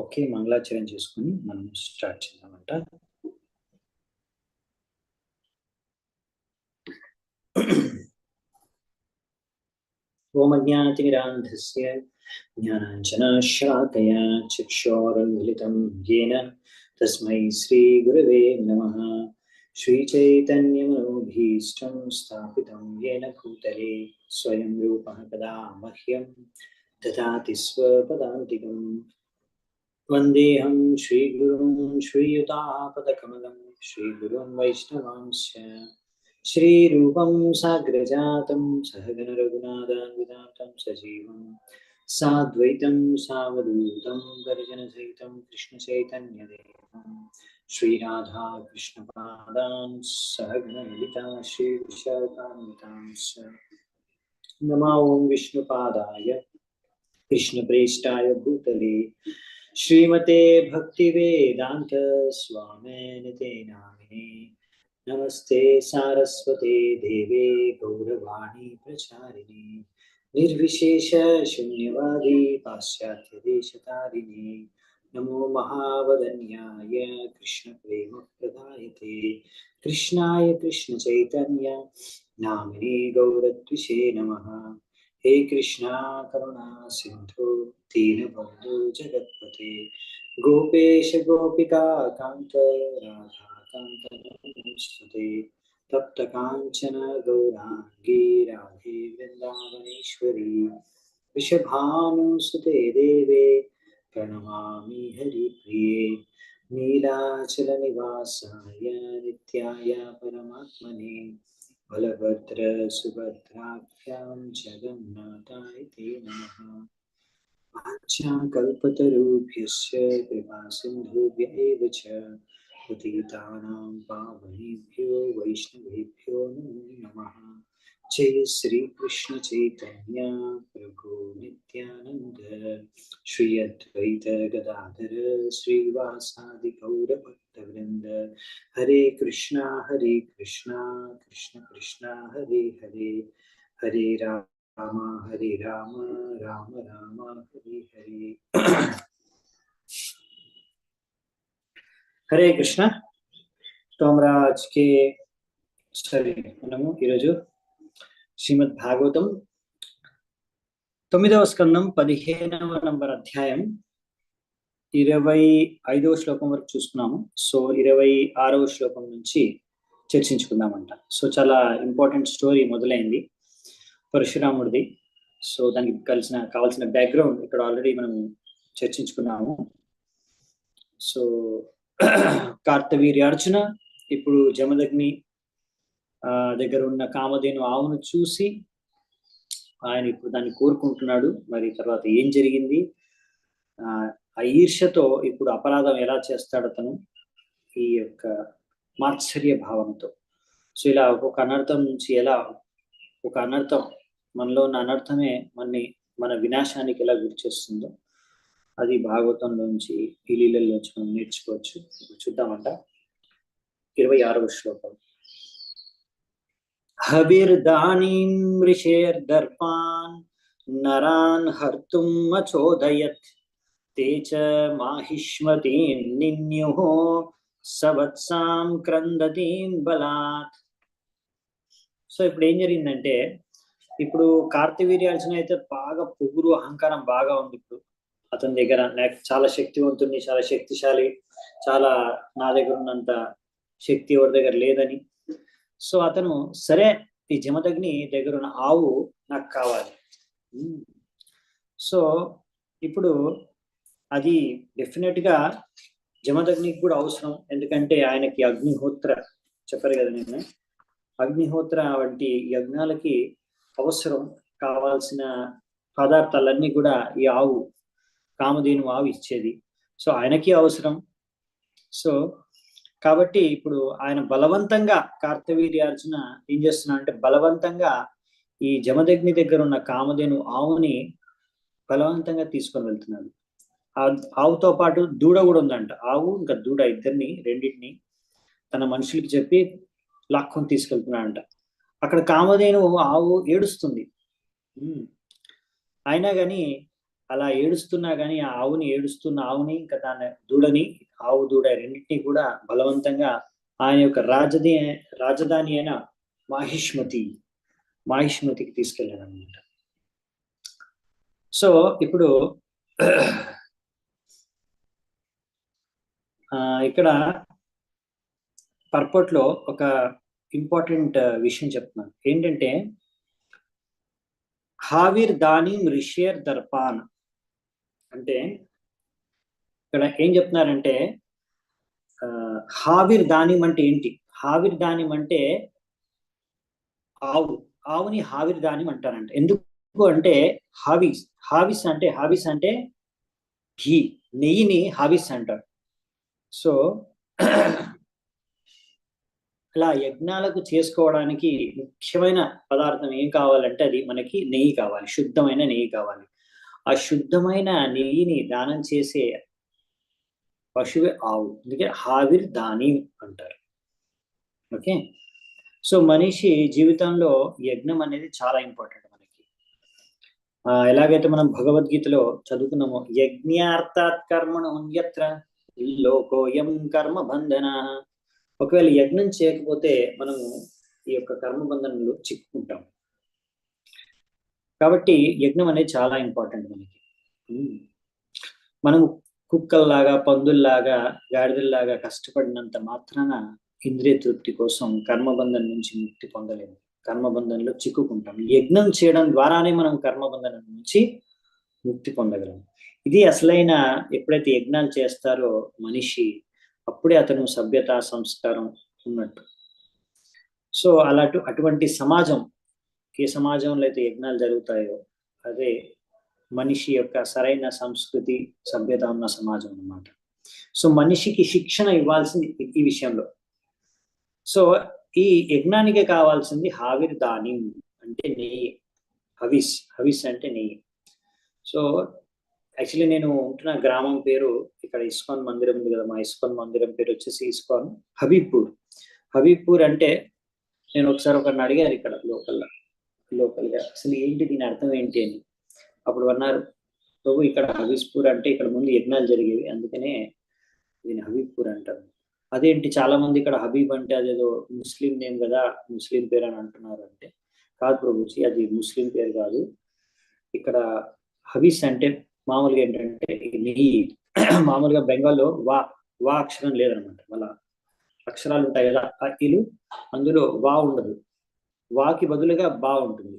Okay, మంగళాచరణ చేసుకుని మనం start చేద్దామంట. ఓం అజ్ఞానతిమిరాంధస్య జ్ఞానాంజనశ్లాకయా చక్షురున్మిలితం యేన తస్మై శ్రీగురవే నమః. శ్రీచైతన్యమనోభీష్టం స్థాపితం యేన భూతలే స్వయం రూపః కదా మహ్యం దదాతి స్వపదాంతికం. వందేహం శ్రీగురుం శ్రీయుతాపదకమలం శ్రీగురుం వైష్ణవాంశ్చ శ్రీరూపం సాగ్రజాతం సహగణ రఘునాథాన్వితాం సజీవం సాద్వైతం సావధూతం పరిజనసహితం కృష్ణ చైతన్యదేవం శ్రీరాధా కృష్ణపాదాన్ సహగణ లలితా శ్రీ విశాఖాన్వితాంశ్చ. నమో ఓం విష్ణుపాదాయ కృష్ణప్రేష్టాయ భూతలే శ్రీమతే భక్తివేదాంత స్వామినితే నామినే. నమస్తే సారస్వతే దేవే గౌరవాణి ప్రచారిణి నిర్విశేష శూన్యవాది పాశ్చాత్య దేశతారిణి. నమో మహావదన్యాయ కృష్ణ ప్రేమ ప్రదాయతే కృష్ణాయ కృష్ణ చైతన్య నామినే గౌరద్విషే నమః. हे कृष्णा करुणा सिंधु दीनबंधु जगत्पते गोपेश गोपिका कांत राधा कांत नमोस्तुते. तप्त कांचन गौरांगी राधे वृंदावनेश्वरी वृषभानुसुते देवे प्रणमामि हरिप्रिये. नीलाचल निवासाय नित्याय परमात्मने बलभद्र सुभद्राभ्यां जगन्नाथाय ते नमः. वाञ्छाकल्पतरुभ्यश्च कृपासिन्धुभ्य एव च पतितानां पावनेभ्यो वैष्णवेभ्यो नमो नमः. जय श्री कृष्ण चैतन्य प्रभु नित्यानंद श्री अद्वैत गदाधर श्रीवासादि गौर भक्तवृंद. हरे कृष्णा कृष्ण कृष्ण हरे हरे हरे राम राम राम हरे हरे. हरे कृष्ण. तो हमारा आज के మనము ఈరోజు శ్రీమద్ భాగవతం 9వ స్కందం 15వ నంబర్ అధ్యాయం 25వ శ్లోకం వరకు చూసుకున్నాము. సో 26వ శ్లోకం నుంచి చర్చించుకుందామంట. సో చాలా ఇంపార్టెంట్ స్టోరీ మొదలైంది పరశురాముడిది. సో దానికి కావాల్సిన బ్యాక్గ్రౌండ్ ఇక్కడ ఆల్రెడీ మనం చర్చించుకున్నాము. సో కార్తవీర్యార్జున ఇప్పుడు జమదగ్ని దగ్గర ఉన్న కామధేను ఆవును చూసి ఆయన ఇప్పుడు దాన్ని కోరుకుంటున్నాడు. మరి తర్వాత ఏం జరిగింది, ఆ ఈర్ష్యతో ఇప్పుడు అపరాధం ఎలా చేస్తాడు అతను, ఈ యొక్క మాత్సర్య భావనతో. సో ఇలా ఒక అనర్థం నుంచి ఎలా ఒక అనర్థం, మనలో ఉన్న అనర్థమే మన వినాశానికి ఎలా గురి చేస్తుందో అది భాగవతంలోంచి ఈ లీలల్లోంచి మనం నేర్చుకోవచ్చు. చూద్దామంట 26వ శ్లోకం. హవిర్దానీం ఋషేర్దర్పాన్ నరాన్ హర్తుం అచోదయత్ తే చ మాహిష్మతీం నిన్యుః సవత్సాం క్రందతీం బలాత్. సో ఇప్పుడు ఏం జరిగిందంటే, ఇప్పుడు కార్తవీర్యార్జున అయితే బాగా పొగురు అహంకారం బాగా ఉంది. ఇప్పుడు అతని దగ్గర నాకు చాలా శక్తివంతుని, చాలా శక్తిశాలి, చాలా నా దగ్గర ఉన్నంత శక్తి ఎవరి దగ్గర లేదని. సో అతను సరే ఈ జమదగ్ని దగ్గర ఉన్న ఆవు నాకు కావాలి. సో ఇప్పుడు అది డెఫినెట్ గా జమదగ్నికి కూడా అవసరం. ఎందుకంటే ఆయనకి అగ్నిహోత్ర చెప్పారు కదా నేను, అగ్నిహోత్ర వంటి యజ్ఞాలకి అవసరం కావాల్సిన పదార్థాలన్నీ కూడా ఈ ఆవు, కామధేను ఆవు ఇచ్చేది. సో ఆయనకి అవసరం. సో కాబట్టి ఇప్పుడు ఆయన బలవంతంగా కార్తవీర్యార్జున ఏం చేస్తున్నా అంటే, బలవంతంగా ఈ జమదగ్ని దగ్గర ఉన్న కామధేను ఆవుని బలవంతంగా తీసుకొని వెళ్తున్నాడు. ఆవుతో పాటు దూడ కూడా ఉందంట. ఆవు ఇంకా దూడ ఇద్దరిని, రెండింటిని తన మనుషులకి చెప్పి లాక్కొని తీసుకెళ్తున్నాడంట. అక్కడ కామధేను ఆవు ఏడుస్తుంది. అయినా కానీ అలా ఏడుస్తున్నా కానీ ఆ ఆవుని ఏడుస్తున్న ఆవుని ఇంకా దాని దూడని ఆవు దూడ రెండింటినీ కూడా బలవంతంగా ఆయన యొక్క రాజధాని అయిన మాహిష్మతికి తీసుకెళ్ళాడు అనమాట. సో ఇప్పుడు ఇక్కడ పర్పట్లో ఒక ఇంపార్టెంట్ విషయం చెప్తున్నాను. ఏంటంటే హావిర్ దానిం రిషేర్ దర్పాన్ అంటే ఇక్కడ ఏం చెప్తున్నారంటే హావిర్ దానిం అంటే ఏంటి? హావిర్ దానిం అంటే ఆవుని హావిర్ దానిం అంటారంట. ఎందుకు అంటే హావిస్ అంటే ఘీ, నెయ్యిని హావిస్ అంటారు. సో ఇలా యజ్ఞాలకు చేసుకోవడానికి ముఖ్యమైన పదార్థం ఏం కావాలంటే అది మనకి నెయ్యి కావాలి, శుద్ధమైన నెయ్యి కావాలి. ఆ శుద్ధమైన నెయ్యిని దానం చేసే పశువే ఆవు, అందుకే హావిర్ దాని అంటారు. ఓకే, సో మనిషి జీవితంలో యజ్ఞం అనేది చాలా ఇంపార్టెంట్ మనకి. ఎలాగైతే మనం భగవద్గీతలో చదువుకున్నామో యజ్ఞార్థాత్ కర్మణో అన్యత్ర లోకోయం కర్మ బంధన. ఒకవేళ యజ్ఞం చేయకపోతే మనము ఈ యొక్క కర్మ బంధనంలో చిక్కుకుంటాం. కాబట్టి యజ్ఞం అనేది చాలా ఇంపార్టెంట్ మనకి. మనము కుక్కల్లాగా, పందుల్లాగా, గాడిదల్లాగా కష్టపడినంత మాత్రాన ఇంద్రియ తృప్తి కోసం కర్మబంధం నుంచి ముక్తి పొందలేము, కర్మబంధంలో చిక్కుకుంటాం. యజ్ఞం చేయడం ద్వారానే మనం కర్మబంధనం నుంచి ముక్తి పొందగలం. ఇది అసలైన ఎప్పుడైతే యజ్ఞాలు చేస్తారో మనిషి, అప్పుడే అతను సభ్యత సంస్కారం ఉన్నట్టు. సో అటువంటి సమాజం, ఏ సమాజంలో అయితే యజ్ఞాలు జరుగుతాయో అదే మనిషి యొక్క సరైన సంస్కృతి సభ్యత ఉన్న సమాజం అన్నమాట. సో మనిషికి శిక్షణ ఇవ్వాల్సింది ఈ విషయంలో. సో ఈ యజ్ఞానికి కావాల్సింది హావిర్ దానిం అంటే నెయ్యి, హవిస్ అంటే నెయ్యి. సో యాక్చువల్లీ నేను ఉంటున్న గ్రామం పేరు, ఇక్కడ ఇస్కాన్ మందిరం ఉంది కదా, మా ఇస్కాన్ మందిరం పేరు వచ్చేసి ఇస్కాన్ హబీబ్పూర్ అంటే నేను ఒకసారి ఒకరిని అడిగాను ఇక్కడ లోకల్గా అసలు ఏంటి దీని అర్థం ఏంటి అని. అప్పుడు అన్నారు, ప్రభు ఇక్కడ హబీబ్పూర్ అంటే ఇక్కడ ముందు యజ్ఞాలు జరిగేవి, అందుకనే దీన్ని హబీబ్పూర్ అంటారు. అదేంటి చాలా మంది ఇక్కడ హబీబ్ అంటే అదేదో ముస్లిం నేమ్ కదా, ముస్లిం పేరు అని అంటున్నారు అంటే, కాదు ప్రభుజీ, అది ముస్లిం పేరు కాదు. ఇక్కడ హబీస్ అంటే మామూలుగా ఏంటంటే నెయ్యి. మామూలుగా బెంగాల్లో వా అక్షరం లేదనమాట, మళ్ళా అక్షరాలు ఉంటాయి కదా ఇలు, అందులో వా ఉండదు, వాకి బదులుగా బా ఉంటుంది.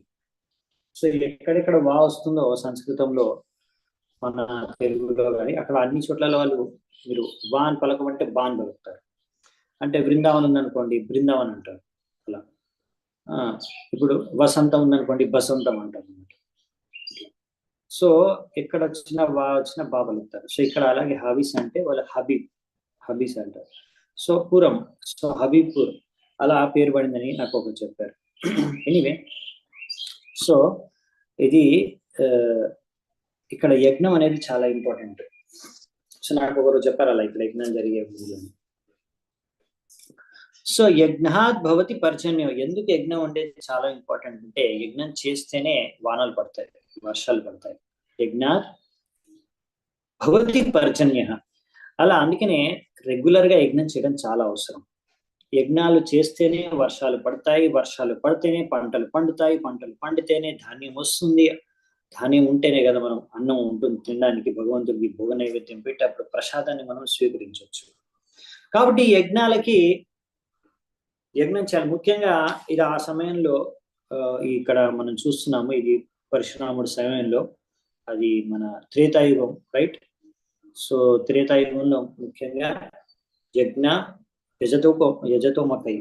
సో ఎక్కడెక్కడ వా వస్తుందో సంస్కృతంలో, మన తెలుగులో కానీ అక్కడ అన్ని చోట్ల వాళ్ళు మీరు వా అని పలకమంటే బా అని పలుకుతారు. అంటే బృందావనం ఉందనుకోండి బృందావన్ అంటారు అలా. ఇప్పుడు వసంతం ఉందనుకోండి బసంతం అంటారు అన్నమాట. సో ఎక్కడ వచ్చిన వా వచ్చిన బా పలుకుతారు. సో ఇక్కడ అలాగే హబీస్ అంటే వాళ్ళ హబీస్ అంటారు. సో హబీబ్పూర్ అలా పేరు పడిందని నాకు ఒకరు చెప్పారు. ఎనీవే, సో ఇది ఇక్కడ యజ్ఞం అనేది చాలా ఇంపార్టెంట్. సో నాకు ఒకరు చెప్పారు అలా ఇక్కడ యజ్ఞం జరిగే ముందుని. సో యజ్ఞాత్ భవతి పర్జన్యం. ఎందుకు యజ్ఞం అంటే చాలా ఇంపార్టెంట్ అంటే, యజ్ఞం చేస్తేనే వానలు పడతాయి, వర్షాలు పడతాయి. యజ్ఞాత్ భవతి పర్జన్య. అలా అందుకనే రెగ్యులర్ గా యజ్ఞం చేయడం చాలా అవసరం. యజ్ఞాలు చేస్తేనే వర్షాలు పడతాయి, వర్షాలు పడితేనే పంటలు పండుతాయి, పంటలు పండితేనే ధాన్యం వస్తుంది, ధాన్యం ఉంటేనే కదా మనం అన్నం ఉంటుంది తినడానికి, భగవంతుడికి భోగ నైవేద్యం పెట్టి అప్పుడు ప్రసాదాన్ని మనం స్వీకరించవచ్చు. కాబట్టి యజ్ఞం చాలా ముఖ్యంగా. ఇది ఆ సమయంలో ఇక్కడ మనం చూస్తున్నాము, ఇది పరశురాముడి సమయంలో, అది మన త్రేతాయుగం, రైట్? సో త్రేతాయుగంలో ముఖ్యంగా యజతోమకై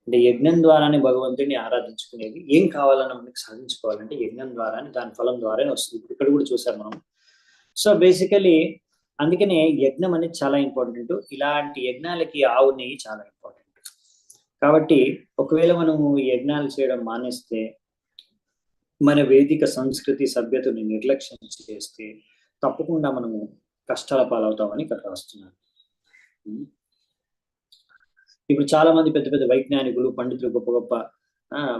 అంటే యజ్ఞం ద్వారానే భగవంతుడిని ఆరాధించుకునేది. ఏం కావాలన్నా మనకి సాధించుకోవాలంటే యజ్ఞం ద్వారానే, దాని ఫలం ద్వారానే వస్తుంది. ఇక్కడ కూడా చూసాం మనం. సో బేసికలీ అందుకనే యజ్ఞం అనేది చాలా ఇంపార్టెంట్. ఇలాంటి యజ్ఞాలకి ఆవు నెయ్యి చాలా ఇంపార్టెంట్. కాబట్టి ఒకవేళ మనము యజ్ఞాలు చేయడం మానేస్తే, మన వేదిక సంస్కృతి సభ్యతని నిర్లక్ష్యం చేస్తే తప్పకుండా మనము కష్టాల పాలవుతామని ఇక్కడ రాస్తున్నారు. ఇప్పుడు చాలా మంది పెద్ద పెద్ద వైజ్ఞానికులు, పండితులు, గొప్ప గొప్ప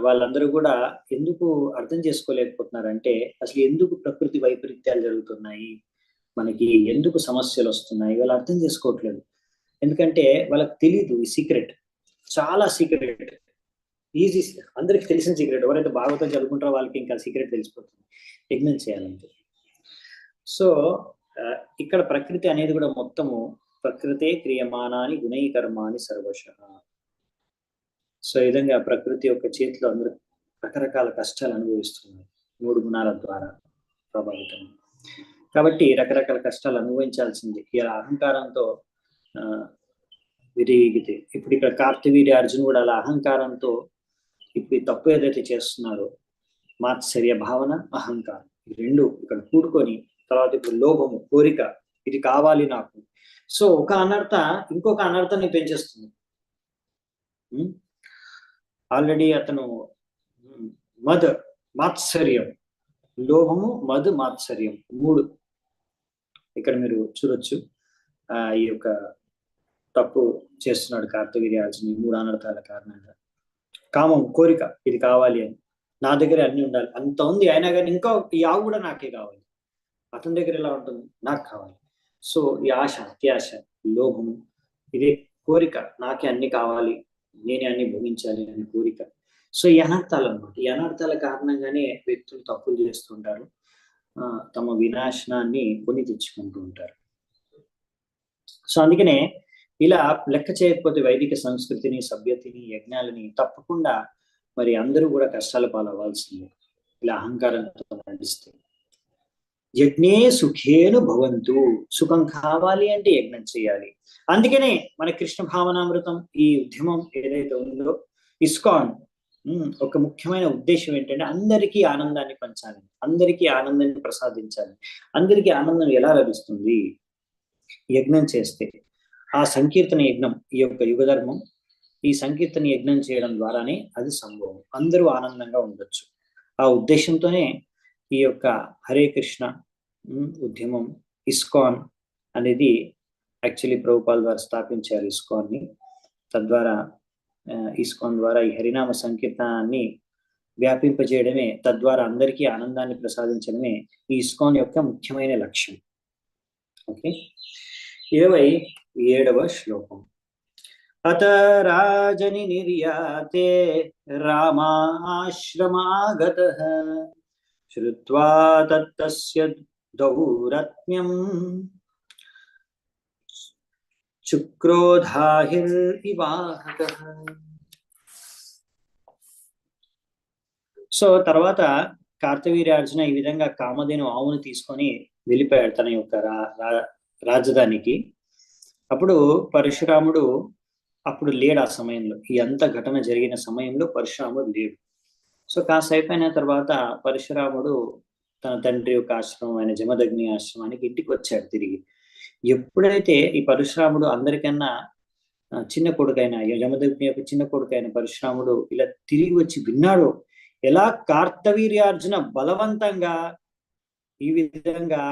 వాళ్ళందరూ కూడా ఎందుకు అర్థం చేసుకోలేకపోతున్నారంటే అసలు ఎందుకు ప్రకృతి వైపరీత్యాలు జరుగుతున్నాయి, మనకి ఎందుకు సమస్యలు వస్తున్నాయి, వాళ్ళు అర్థం చేసుకోవట్లేదు. ఎందుకంటే వాళ్ళకి తెలియదు ఈ సీక్రెట్, చాలా సీక్రెట్, ఈజీ, అందరికి తెలిసిన సీక్రెట్. ఎవరైతే భాగవతం చదువుకుంటారో వాళ్ళకి ఇంకా సీక్రెట్ తెలిసిపోతుంది, ఇగ్నోర్ చేయాలంటే. సో ఇక్కడ ప్రకృతి అనేది కూడా మొత్తము ప్రకృతే క్రియమానాని గుణై కర్మాని సర్వశ. సో ఈ విధంగా ప్రకృతి యొక్క చేతిలో అందరూ రకరకాల కష్టాలు అనుభవిస్తున్నారు, 3 గుణాల ద్వారా ప్రభావితం. కాబట్టి రకరకాల కష్టాలు అనుభవించాల్సింది. ఇలా అహంకారంతో విరిగితే, ఇప్పుడు ఇక్కడ కార్తవీర్య అర్జున్ కూడా అలా అహంకారంతో ఇప్పుడు ఈ తప్పు ఏదైతే చేస్తున్నారో, మాత్సర్య భావన, అహంకారం, ఈ 2 ఇక్కడ కూడుకొని తర్వాత ఇప్పుడు లోభము, కోరిక, ఇది కావాలి నాకు. సో ఒక అనర్థ ఇంకొక అనర్థాన్ని పెంచేస్తుంది. ఆల్రెడీ అతను మాత్సర్యం, లోభము, మాత్సర్యం 3 ఇక్కడ మీరు చూడొచ్చు. ఈ యొక్క తప్పు చేస్తున్నాడు కార్తవీర్యార్జుని 3 అనర్థాల కారణంగా. కామం, కోరిక, ఇది కావాలి అని, నా దగ్గర అన్ని ఉండాలి, అంత ఉంది అయినా కానీ ఇంకా ఈ ఆవు కూడా నాకే కావాలి, అతని దగ్గర ఎలా ఉంటుంది, నాకు కావాలి. సో ఈ ఆశ, అత్యాశ, లోభము, ఇదే కోరిక, నాకే అన్ని కావాలి, నేనే అన్ని భోగించాలి అనే కోరిక. సో ఈ అనర్థాలు అనమాట. ఈ అనర్థాల కారణంగానే వ్యక్తులు తప్పులు చేస్తుంటారు, తమ వినాశనాన్ని కొని తెచ్చుకుంటూ ఉంటారు. సో అందుకనే ఇలా లెక్క చేయకపోతే వైదిక సంస్కృతిని, సభ్యతని, యజ్ఞాలని తప్పకుండా మరి అందరూ కూడా కష్టాల పాలవ్వాల్సిందే ఇలా అహంకారంతో నడిస్తే. యజ్ఞే సుఖేను భవంతు, సుఖం కావాలి అంటే యజ్ఞం చేయాలి. అందుకనే మన కృష్ణ భావనామృతం ఈ ఉద్యమం ఏదైతే ఉందో, ఇస్కాన్ ఒక ముఖ్యమైన ఉద్దేశం ఏంటంటే అందరికీ ఆనందాన్ని పంచాలి, అందరికీ ఆనందాన్ని ప్రసాదించాలి. అందరికీ ఆనందం ఎలా లభిస్తుంది, యజ్ఞం చేస్తే. ఆ సంకీర్తన యజ్ఞం, ఈ యొక్క యుగధర్మం, ఈ సంకీర్తన యజ్ఞం చేయడం ద్వారానే అది సంభవం, అందరూ ఆనందంగా ఉండొచ్చు. ఆ ఉద్దేశంతోనే ఈ యొక్క హరే కృష్ణ ఉద్యమం, ఇస్కాన్ అనేది యాక్చువల్లీ ప్రభుపాల్ ద్వారా స్థాపించారు ఇస్కాన్ని. తద్వారా ఇస్కాన్ ద్వారా ఈ హరినామ సంకీర్తనాన్ని వ్యాపింపజేయడమే, తద్వారా అందరికీ ఆనందాన్ని ప్రసాదించడమే ఈ ఇస్కాన్ యొక్క ముఖ్యమైన లక్ష్యం. ఓకే, 27వ శ్లోకం. అత రాజని నిర్యాతే రామాశ్రమాగతః శ్రుత్వా తత్తస్య దౌరత్మ్యం చుక్రోధాహిర్వివాహకః. సో తర్వాత కార్తవీర్యార్జున ఈ విధంగా కామధేను ఆవును తీసుకొని వెళ్ళిపోయాడు తన యొక్క రాజధానికి. అప్పుడు పరశురాముడు అప్పుడు లేడు ఆ సమయంలో, ఈ అంత ఘటన జరిగిన సమయంలో పరశురాముడు లేడు. సో కాసేపు అయిన తర్వాత పరశురాముడు తన తండ్రి యొక్క ఆశ్రమం అయిన జమదగ్ని ఆశ్రమానికి ఇంటికి వచ్చాడు తిరిగి. ఎప్పుడైతే ఈ పరశురాముడు అందరికన్నా చిన్న కొడుకైన జమదగ్ని యొక్క చిన్న కొడుకైన పరశురాముడు ఇలా తిరిగి వచ్చి విన్నాడు, ఎలా కార్తవీర్యార్జున బలవంతంగా ఈ విధంగా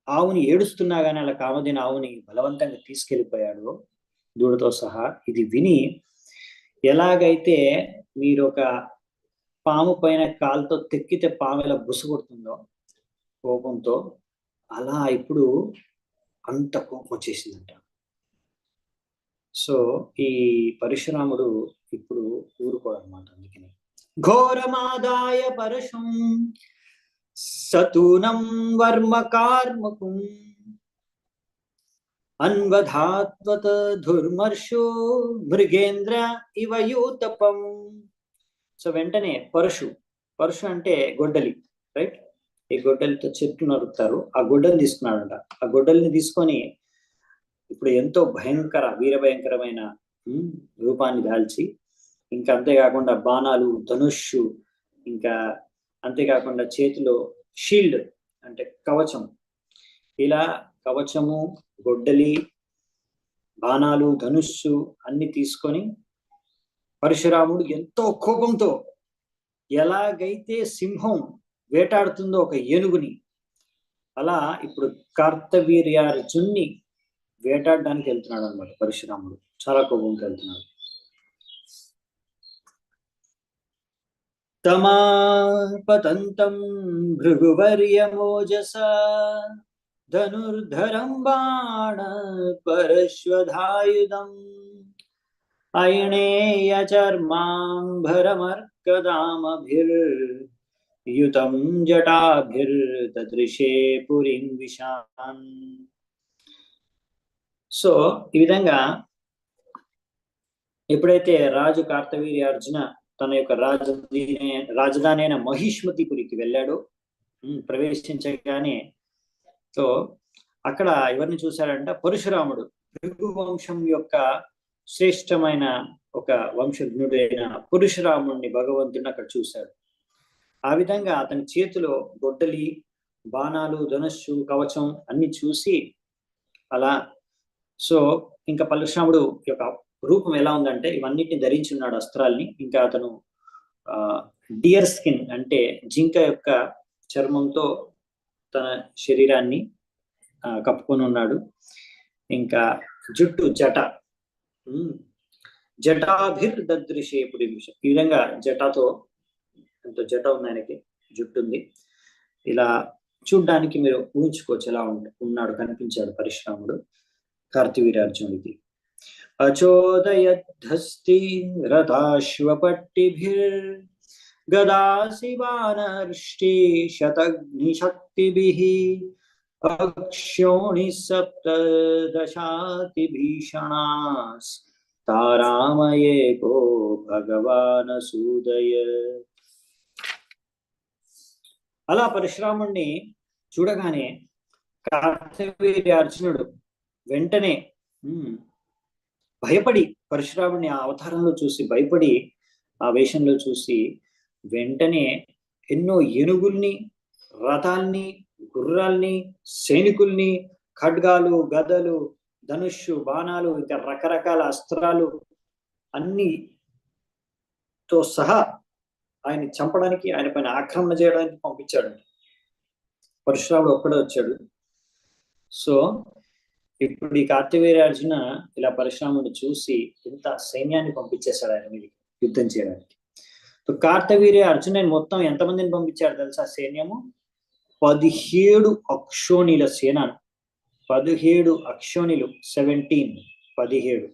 ఆవుని ఏడుస్తున్నా కానీ అలా కామధేను ఆవుని బలవంతంగా తీసుకెళ్ళిపోయాడు దూడతో సహా. ఇది విని ఎలాగైతే మీరు ఒక పాము పైన కాలుతో తెక్కితే పాము ఎలా బుసగొడుతుందో కోపంతో, అలా ఇప్పుడు అంత కోపం వచ్చేసిందంట. సో ఈ పరశురాముడు ఇప్పుడు ఊరుకోడనమాట. అందుకని ఘోరమాదాయ పరశుం సతూనం వర్మ కార్మకుం అన్వధాత్వత ధుర్మర్షో మృగేంద్ర ఇవ యూతపం. సో వెంటనే పరశు అంటే గొడ్డలి, రైట్? ఈ గొడ్డలితో చెట్లు నరుకుతారు, ఆ గొడ్డలి తీసుకున్నాడంట. ఆ గొడ్డలిని తీసుకొని ఇప్పుడు ఎంతో వీరభయంకరమైన రూపాన్ని దాల్చి, ఇంకా అంతేకాకుండా బాణాలు, ధనుష్షు, ఇంకా అంతేకాకుండా చేతిలో షీల్డ్ అంటే కవచం, ఇలా కవచము, గొడ్డలి, బాణాలు, ధనుస్సు అన్ని తీసుకొని పరశురాముడు ఎంతో కోపంతో, ఎలాగైతే సింహం వేటాడుతుందో ఒక ఏనుగుని, అలా ఇప్పుడు కార్తవీర్యార్జున్ని వేటాడడానికి వెళ్తున్నాడు అనమాట పరశురాముడు. చాలా కోపంతో వెళ్తున్నాడు. తమాపతంతం భృగువర్యమోజసా ధనుర్ధరం బాణ పరశ్వధాయుధం అయిణేయ చర్మాంబరమర్కదామభిర్యుతం జటాభిర్దృశే పురిం విశాన్. సో ఈ విధంగా ఎప్పుడైతే రాజు కార్తవీర్యార్జున తన యొక్క రాజధాని అయిన మహిష్మతిపురికి వెళ్ళాడో, ప్రవేశించగానే సో అక్కడ ఎవరిని చూశాడంట, పరశురాముడు భృగు వంశం యొక్క శ్రేష్టమైన ఒక వంశజ్ఞుడైన పరశురాముడిని భగవంతుడిని అక్కడ చూశాడు. ఆ విధంగా అతని చేతిలో గొడ్డలి, బాణాలు, ధనుస్సు, కవచం అన్ని చూసి అలా సో ఇంకా పరశురాముడు యొక్క రూపం ఎలా ఉందంటే ఇవన్నిటిని ధరించి ఉన్నాడు, అస్త్రాల్ని. ఇంకా అతను డియర్ స్కిన్ అంటే జింక యొక్క చర్మంతో తన శరీరాన్ని కప్పుకొని ఉన్నాడు. ఇంకా జుట్టు జటాభిర్దృశే పురిం విశాన్. ఈ విధంగా జటాతో ఎంతో జట ఉంది, ఆయనకి జుట్టు ఉంది. ఇలా చూడ్డానికి మీరు ఊహించుకోవచ్చు ఎలా ఉన్నాడు, కనిపించాడు పరశురాముడు కార్తవీర్యార్జునుడికి. అచోదయద్ధస్తీన్ రథాశ్వపట్టిభిర్ గదాసి వానర్ష్టి శతగ్నిశక్తిభిః అక్ష్యోణి సప్తదశాతి భీషణాస్ తారామయేకో భగవానసూదయ. అలా పరశురాముణ్ణి చూడగానే కార్తవీర్యార్జునుడు వెంటనే భయపడి, పరశురాముని ఆ అవతారంలో చూసి భయపడి, ఆ వేషంలో చూసి వెంటనే ఎన్నో ఏనుగుల్ని, రథాల్ని, గుర్రాల్ని, సైనికుల్ని, ఖడ్గాలు, గదలు, ధనుష్సు, బాణాలు, ఇంకా రకరకాల అస్త్రాలు అన్నితో సహా ఆయన చంపడానికి, ఆయన పైన ఆక్రమణ చేయడానికి పంపించాడు. పరశురాముడు ఒక్కడే వచ్చాడు. సో ఇప్పుడు ఈ కార్తవీర్యార్జున ఇలా పరశురాముడిని చూసి ఇంత సైన్యాన్ని పంపించేశాడు ఆయన మీద యుద్ధం చేయడానికి. కార్తవీర్యార్జున మొత్తం ఎంతమందిని పంపించాడు తెలుసా సైన్యము? 17 అక్షోణిల సేన. 17 అక్షోణిలు, 17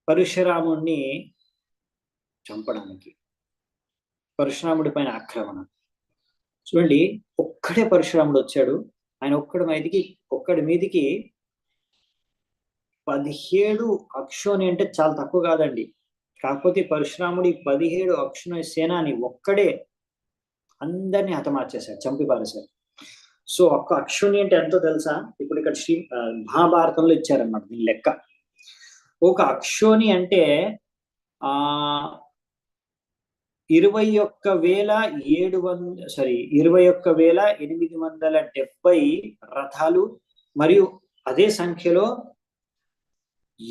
పరశురాముడిని చంపడానికి, పరశురాముడి పైన ఆక్రమణ. చూడండి, ఒక్కడే పరశురాముడు వచ్చాడు. ఆయన ఒక్కడి మీదికి 17 అక్షోణి అంటే చాలా తక్కువ కాదండి. కాకపోతే పరశురాముడి 17 అక్షోణి సేనాని ఒక్కడే అందరినీ హతమార్చేశాడు, చంపి పారేశాడు. సో ఒక్క అక్షోణి అంటే ఎంతో తెలుసా? ఇప్పుడు ఇక్కడ మహాభారతంలో ఇచ్చారన్నమాట దీని లెక్క. ఒక అక్షోణి అంటే 21,870 రథాలు మరియు అదే సంఖ్యలో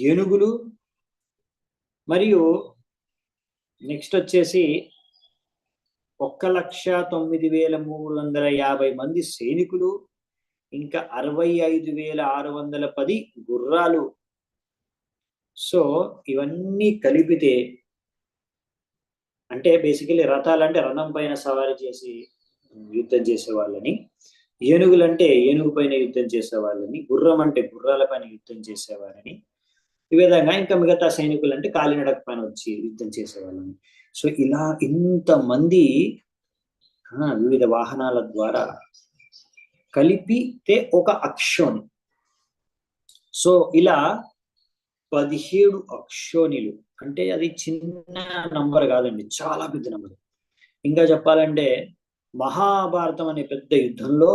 ఏనుగులు, మరియు నెక్స్ట్ వచ్చేసి 1,09,350 మంది సైనికులు, ఇంకా 65,610 గుర్రాలు. సో ఇవన్నీ కలిపితే అంటే బేసికలీ రథాలంటే రథం పైన సవారీ చేసి యుద్ధం చేసే వాళ్ళని, ఏనుగులంటే ఏనుగు పైన యుద్ధం చేసే వాళ్ళని, గుర్రం అంటే గుర్రాల పైన యుద్ధం చేసేవాళ్ళని, ఈ విధంగా ఇంకా మిగతా సైనికులు అంటే కాలినడక పైన వచ్చి యుద్ధం చేసేవాళ్ళని. సో ఇలా ఇంతమంది వివిధ వాహనాల ద్వారా కలిపితే ఒక అక్షోణి. సో ఇలా 17 అక్షోణిలు అంటే అది చిన్న నంబర్ కాదండి, చాలా పెద్ద నంబర్. ఇంకా చెప్పాలంటే మహాభారతం అనే పెద్ద యుద్ధంలో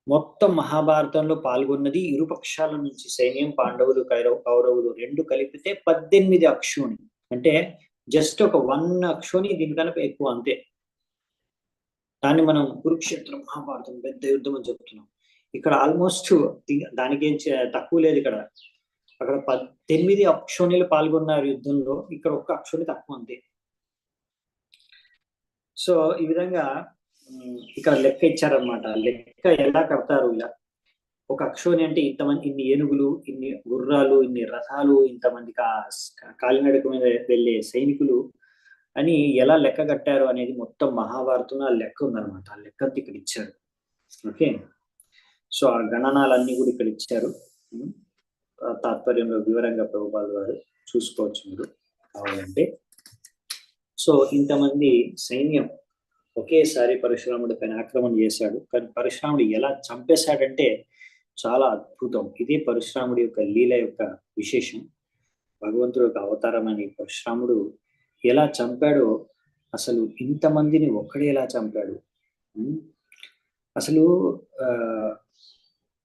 మొత్తం మహాభారతంలో పాల్గొన్నది ఇరుపక్షాల నుంచి సైన్యం, పాండవులు, కౌరవులు రెండు కలిపితే 18 అక్షోణి. అంటే జస్ట్ ఒక 1 అక్షోణి దీనికన్నా ఎక్కువ, అంతే. దాన్ని మనం కురుక్షేత్రం మహాభారతం పెద్ద యుద్ధం అని చెప్తున్నాం. ఇక్కడ ఆల్మోస్ట్ దానికేం తక్కువ లేదు. ఇక్కడ అక్కడ 18 అక్షోణిలు పాల్గొన్నారు యుద్ధంలో, ఇక్కడ 1 అక్షోణి తక్కువ, అంతే. సో ఈ విధంగా ఇక్కడ లెక్క ఇచ్చారనమాట. లెక్క ఎలా కడతారు, ఇలా ఒక అక్షోణి అంటే ఇంతమంది, ఇన్ని ఏనుగులు, ఇన్ని గుర్రాలు, ఇన్ని రథాలు, ఇంతమంది కాలినడక మీద వెళ్ళే సైనికులు, అని ఎలా లెక్క కట్టారు అనేది మొత్తం మహాభారతంలో ఆ లెక్క ఉందన్నమాట. ఆ లెక్క ఇక్కడ ఇచ్చారు. ఓకే, సో ఆ గణనాలన్నీ కూడా ఇక్కడ ఇచ్చారు. తాత్పర్యంలో వివరంగా ప్రభుపాద వారు చూసుకోవచ్చు మీరు కావాలంటే. సో ఇంతమంది సైన్యం ఒకేసారి పరశురాముడి పైన ఆక్రమణ చేశాడు. కానీ పరశురాముడు ఎలా చంపేశాడంటే చాలా అద్భుతం. ఇది పరశురాముడి యొక్క లీల యొక్క విశేషం. భగవంతుడు యొక్క అవతారం అని పరశురాముడు ఎలా చంపాడో, అసలు ఇంతమందిని ఒక్కడే ఎలా చంపాడు, అసలు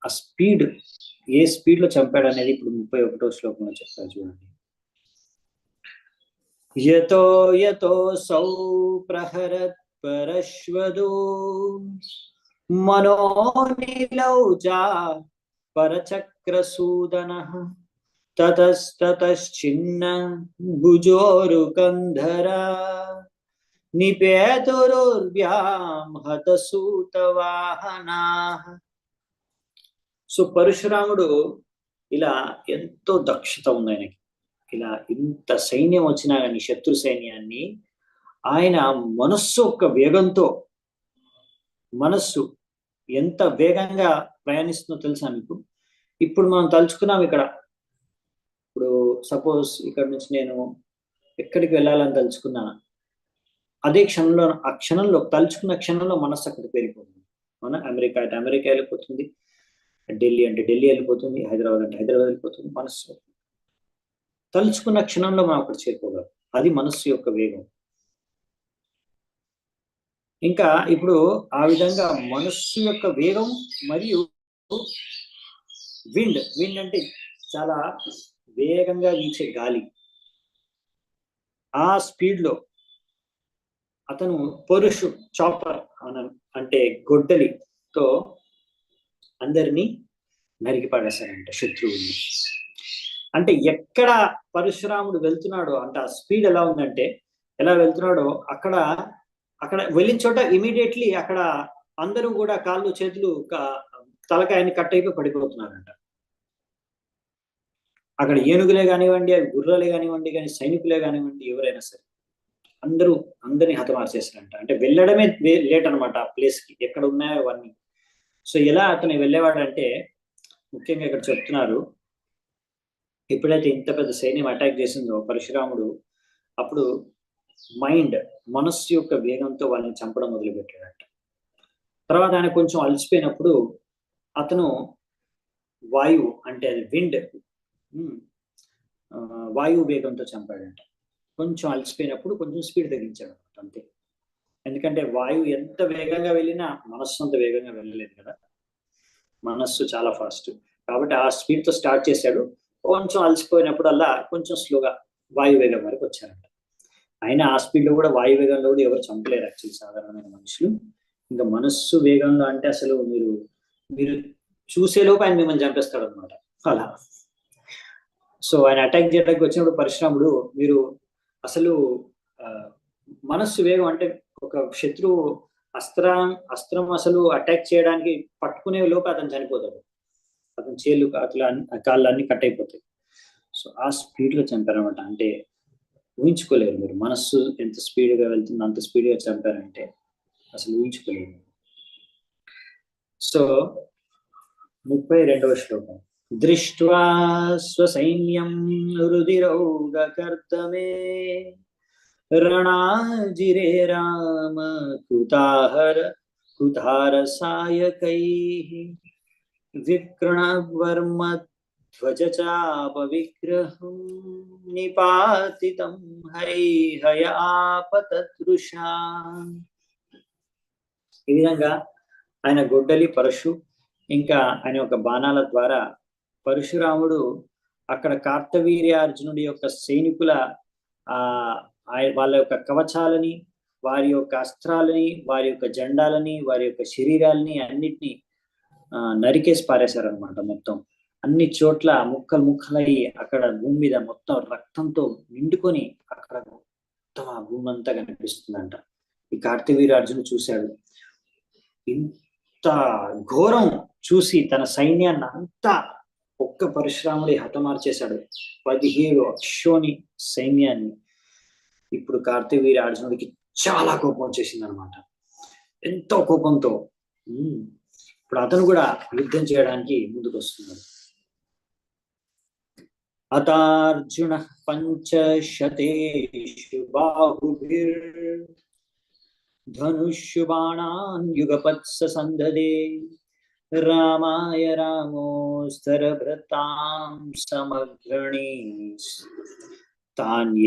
ఆ స్పీడ్, ఏ స్పీడ్ లో చంపాడు అనేది ఇప్పుడు 31వ శ్లోకంలో చెప్తారు చూడండి. యతో యతో సౌ ప్రహరత్ పరశ్వదో మనోనిలౌజా పరచక్రసూదనః తతస్తతశ్చిన్న భుజోరుకంధరా నిపేతురుర్వ్యాం హతసూతవాహనాః. సో పరశురాముడు ఇలా ఎంతో దక్షత ఉంది ఆయనకి. ఇలా ఇంత సైన్యం వచ్చినా కానీ శత్రు సైన్యాన్ని ఆయన మనస్సు యొక్క వేగంతో, మనస్సు ఎంత వేగంగా ప్రయాణిస్తుందో తెలుసా మీకు? ఇప్పుడు మనం తలుచుకున్నాం ఇక్కడ, ఇప్పుడు సపోజ్ ఇక్కడ నుంచి నేను ఎక్కడికి వెళ్ళాలని తలుచుకున్నా, అదే క్షణంలో, ఆ క్షణంలో తలుచుకున్న క్షణంలో మనస్సు అక్కడికి వెళ్ళిపోతుంది. మన అమెరికా అంటే అమెరికా వెళ్ళిపోతుంది, ఢిల్లీ అంటే ఢిల్లీ వెళ్ళిపోతుంది, హైదరాబాద్ అంటే హైదరాబాద్ వెళ్ళిపోతుంది. మనస్సు తలుచుకున్న క్షణంలో మనం అక్కడ చేరుకోగలం. అది మనస్సు యొక్క వేగం. ఇంకా ఇప్పుడు ఆ విధంగా మనస్సు యొక్క వేగం మరియు విండ్, విండ్ అంటే చాలా వేగంగా వీచే గాలి, ఆ స్పీడ్ లో అతను పరుషు చాపర్ అంటే గొడ్డలితో అందరినీ నరికి పడేశాడంట శత్రువుని. అంటే ఎక్కడ పరశురాముడు వెళ్తున్నాడో, అంటే ఆ స్పీడ్ ఎలా ఉందంటే, ఎలా వెళ్తున్నాడో అక్కడ వెళ్ళిన చోట ఇమీడియట్లీ అక్కడ అందరూ కూడా కాళ్ళు చేతులు తలకాయని కట్ అయిపోయి పడిపోతున్నారంట. అక్కడ ఏనుగులే కానివ్వండి, అవి గుర్రాలే కానివ్వండి, కానీ సైనికులే కానివ్వండి, ఎవరైనా సరే అందరినీ హతమార్చేశారంట. అంటే వెళ్ళడమే లేట్ అనమాట ఆ ప్లేస్ కి, ఎక్కడ ఉన్నాయో అవన్నీ. సో ఎలా అతను వెళ్ళేవాడంటే, ముఖ్యంగా ఇక్కడ చెప్తున్నారు, ఎప్పుడైతే ఇంత పెద్ద సైన్యం అటాక్ చేసిందో పరశురాముడు, అప్పుడు మనస్సు యొక్క వేగంతో వాళ్ళని చంపడం మొదలుపెట్టాడంట. తర్వాత ఆయన కొంచెం అలసిపోయినప్పుడు అతను వాయువు అంటే అది విండ్, వాయువు వేగంతో చంపాడంట. కొంచెం అలసిపోయినప్పుడు కొంచెం స్పీడ్ తగ్గించాడు అంతే. ఎందుకంటే వాయువు ఎంత వేగంగా వెళ్ళినా మనస్సు అంత వేగంగా వెళ్ళలేదు కదా, మనస్సు చాలా ఫాస్ట్. కాబట్టి ఆ స్పీడ్ తో స్టార్ట్ చేశాడు. కొంచెం అలసిపోయినప్పుడు అలా కొంచెం స్లోగా వాయువేగం వరకు వచ్చారంట. అయినా ఆ స్పీడ్ లో కూడా వాయువేగంలో కూడా ఎవరు చంపలేరు యాక్చువల్లీ సాధారణమైన మనుషులు. ఇంకా మనస్సు వేగంగా అంటే అసలు మీరు చూసేలోపు ఆయన మిమ్మల్ని చంపేస్తాడు అనమాట అలా. సో ఆయన అటాక్ చేయడానికి వచ్చినప్పుడు పరశురాముడు, మీరు అసలు మనస్సు వేగం అంటే ఒక శత్రువు అస్త్రం అసలు అటాక్ చేయడానికి పట్టుకునే లోపు అతను చనిపోతాడు, అతని చేళ్ళు కాళ్ళు అన్ని కట్ అయిపోతాయి. సో ఆ స్పీడ్ లో చంపారనమాట. అంటే ఊహించుకోలేరు మీరు, మనస్సు ఎంత స్పీడ్ గా వెళ్తుంది అంత స్పీడ్ గా చంపారంటే అసలు ఊహించుకోలేరు. సో 32వ శ్లోకం. దృష్ట్వా స్వసైన్యం రుధిరౌగకర్దమే రణాజిరే రామ కృతారసాయకైః విక్రణవర్మధ్వజచాపవిగ్రహం నిపాతితం హైహయ ఆపతదృశా. ఈ విధంగా ఆయన గొడ్డలి, పరశు ఇంకా ఆయన యొక్క బాణాల ద్వారా పరశురాముడు అక్కడ కార్తవీర్యార్జునుడి యొక్క సైనికుల వాళ్ళ యొక్క కవచాలని, వారి యొక్క అస్త్రాలని, వారి యొక్క జెండాలని, వారి యొక్క శరీరాలని అన్నిటినీ నరికేసి పారేశారనమాట. మొత్తం అన్ని చోట్ల ముక్కలు ముక్కలయ్యి అక్కడ భూమి మీద మొత్తం రక్తంతో నిండుకొని అక్కడ మొత్తం ఆ భూమి అంతా కనిపిస్తుందంట. ఈ కార్తవీర్యార్జునుడు చూశాడు. ఇంత ఘోరం చూసి తన సైన్యాన్ని అంతా ఒక్క పరశురాముడి హతమార్చేశాడు. 17 అక్షోని సైన్యాన్ని ఇప్పుడు కార్తవీర్య అర్జునుడికి చాలా కోపం వచ్చేసింది అనమాట. ఎంతో కోపంతో ఇప్పుడు అతను కూడా యుద్ధం చేయడానికి ముందుకు వస్తున్నాడు. అతార్జున పంచశతేషు బాహుభిర్ ధనుష్యు బాణాన్ యుగపత్స సందదే రామాయ రామోస్తరభృతాం సమగ్రణీస్ తాన్యేకదన్వేషు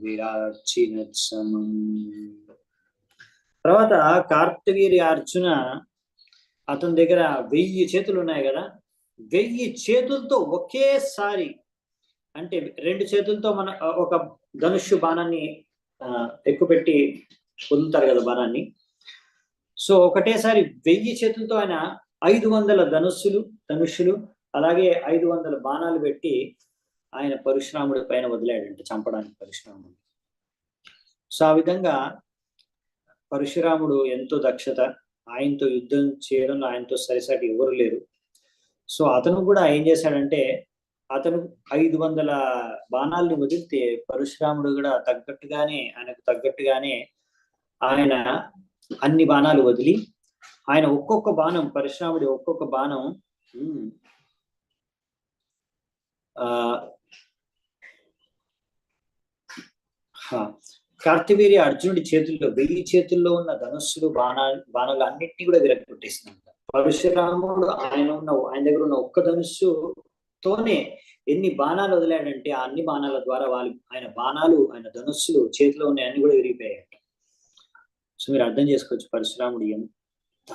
విరాచినత్సమం. తర్వాత కార్తవీర్య అర్జున అతని దగ్గర 1000 చేతులు ఉన్నాయి కదా, 1000 చేతులతో ఒకేసారి, అంటే 2 చేతులతో మన ఒక ధనుష్యు బాణాన్ని ఎక్కుపెట్టి వదులుతారు కదా బాణాన్ని. సో ఒకటేసారి 1000 చేతులతో ఆయన 500 ధనుష్యులు అలాగే 500 బాణాలు పెట్టి ఆయన పరశురాముడి పైన వదిలాడంటే చంపడానికి పరశురాముడు. సో ఆ విధంగా పరశురాముడు ఎంతో దక్షత, ఆయనతో యుద్ధం చేయడంలో ఆయనతో సరిసాటి ఎవరు లేరు. సో అతను కూడా ఏం చేశాడంటే, అతను 500 బాణాలని వదిలితే పరశురాముడు కూడా ఆయనకు తగ్గట్టుగానే ఆయన అన్ని బాణాలు వదిలి, ఆయన ఒక్కొక్క బాణం, పరశురాముడి ఒక్కొక్క బాణం కార్తవీర్య అర్జునుడి చేతుల్లో 1000 చేతుల్లో ఉన్న ధనుస్సులు బాణాలు అన్నిటినీ కూడా విరగొట్టేసినాడు. పరశురాముడు ఆయన దగ్గర ఉన్న ఒక్క ధనుస్సుతోనే ఎన్ని బాణాలు వదిలాడంటే ఆ అన్ని బాణాల ద్వారా ఆయన ధనుస్సులు చేతిలో ఉన్న అన్ని కూడా విరిగిపోయాయట. సో మీరు అర్థం చేసుకోవచ్చు పరశురాముడు ఎంత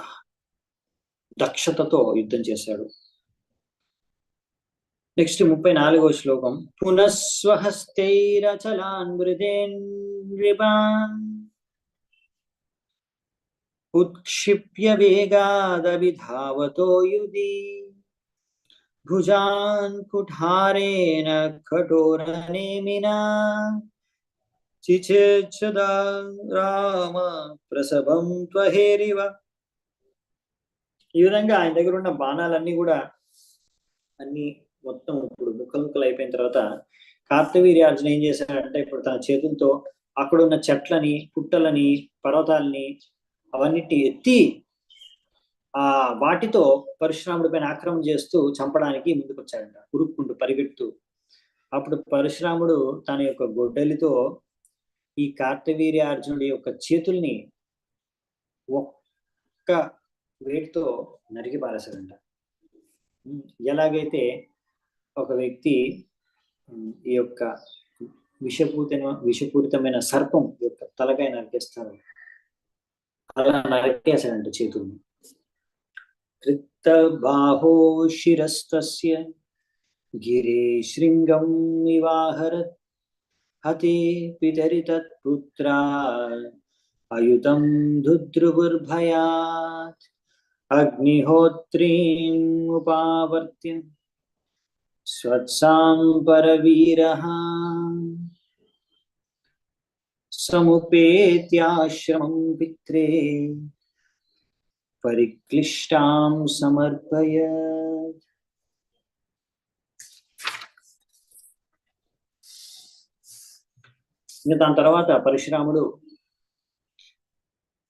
దక్షతతో యుద్ధం చేశాడు. నెక్స్ట్ 34వ శ్లోకం. పునఃస్వహస్తైరచలాన్ మృదేన్రిబాన్ ఉత్క్షిప్య వేగాదభిధావతో యుధి భుజాన్ కుఠారేణ కఠోరనేమినా చిచేచ్చదా రామ ప్రసభం త్వహేరివ. ఈ విధంగా ఆయన దగ్గర ఉన్న బాణాలన్నీ కూడా అన్ని మొత్తం ఇప్పుడు ముక్కలు అయిపోయిన తర్వాత కార్తవీర్య అర్జున ఏం చేశాడంటే, ఇప్పుడు తన చేతులతో అక్కడ ఉన్న చెట్లని, పుట్టలని, పర్వతాలని అవన్నిటి ఎత్తి వాటితో పరశురాముడి పైన ఆక్రమణ చేస్తూ చంపడానికి ముందుకు వచ్చాడంట, ఉరుక్కుంటూ పరిగెడుతూ. అప్పుడు పరశురాముడు తన యొక్క గొడ్డలితో ఈ కార్తవీర్య అర్జునుడి యొక్క చేతుల్ని ఒక్క వేటితో నరికి పారేశాడంట. ఎలాగైతే ఒక వ్యక్తి ఈ యొక్క విషపూరితమైన సర్పం యొక్క తలకాయ నరికేస్తారు, అలా నరికేశాడంట చేతుల్ని. కృత బాహో శిరస్తస్య గిరే శృంగం నివాహరత్ హతే పితరి తత్పుత్రా అయుతం దుద్రుభుర్భయాత్ అగ్నిహోత్రీం ఉపావర్త్య స్వత్సాం పరవీరః సముపేత్యాశ్రమం పిత్రే పరిక్లిష్టాం సమర్పయత్. ఇంకా దాని తర్వాత పరశురాముడు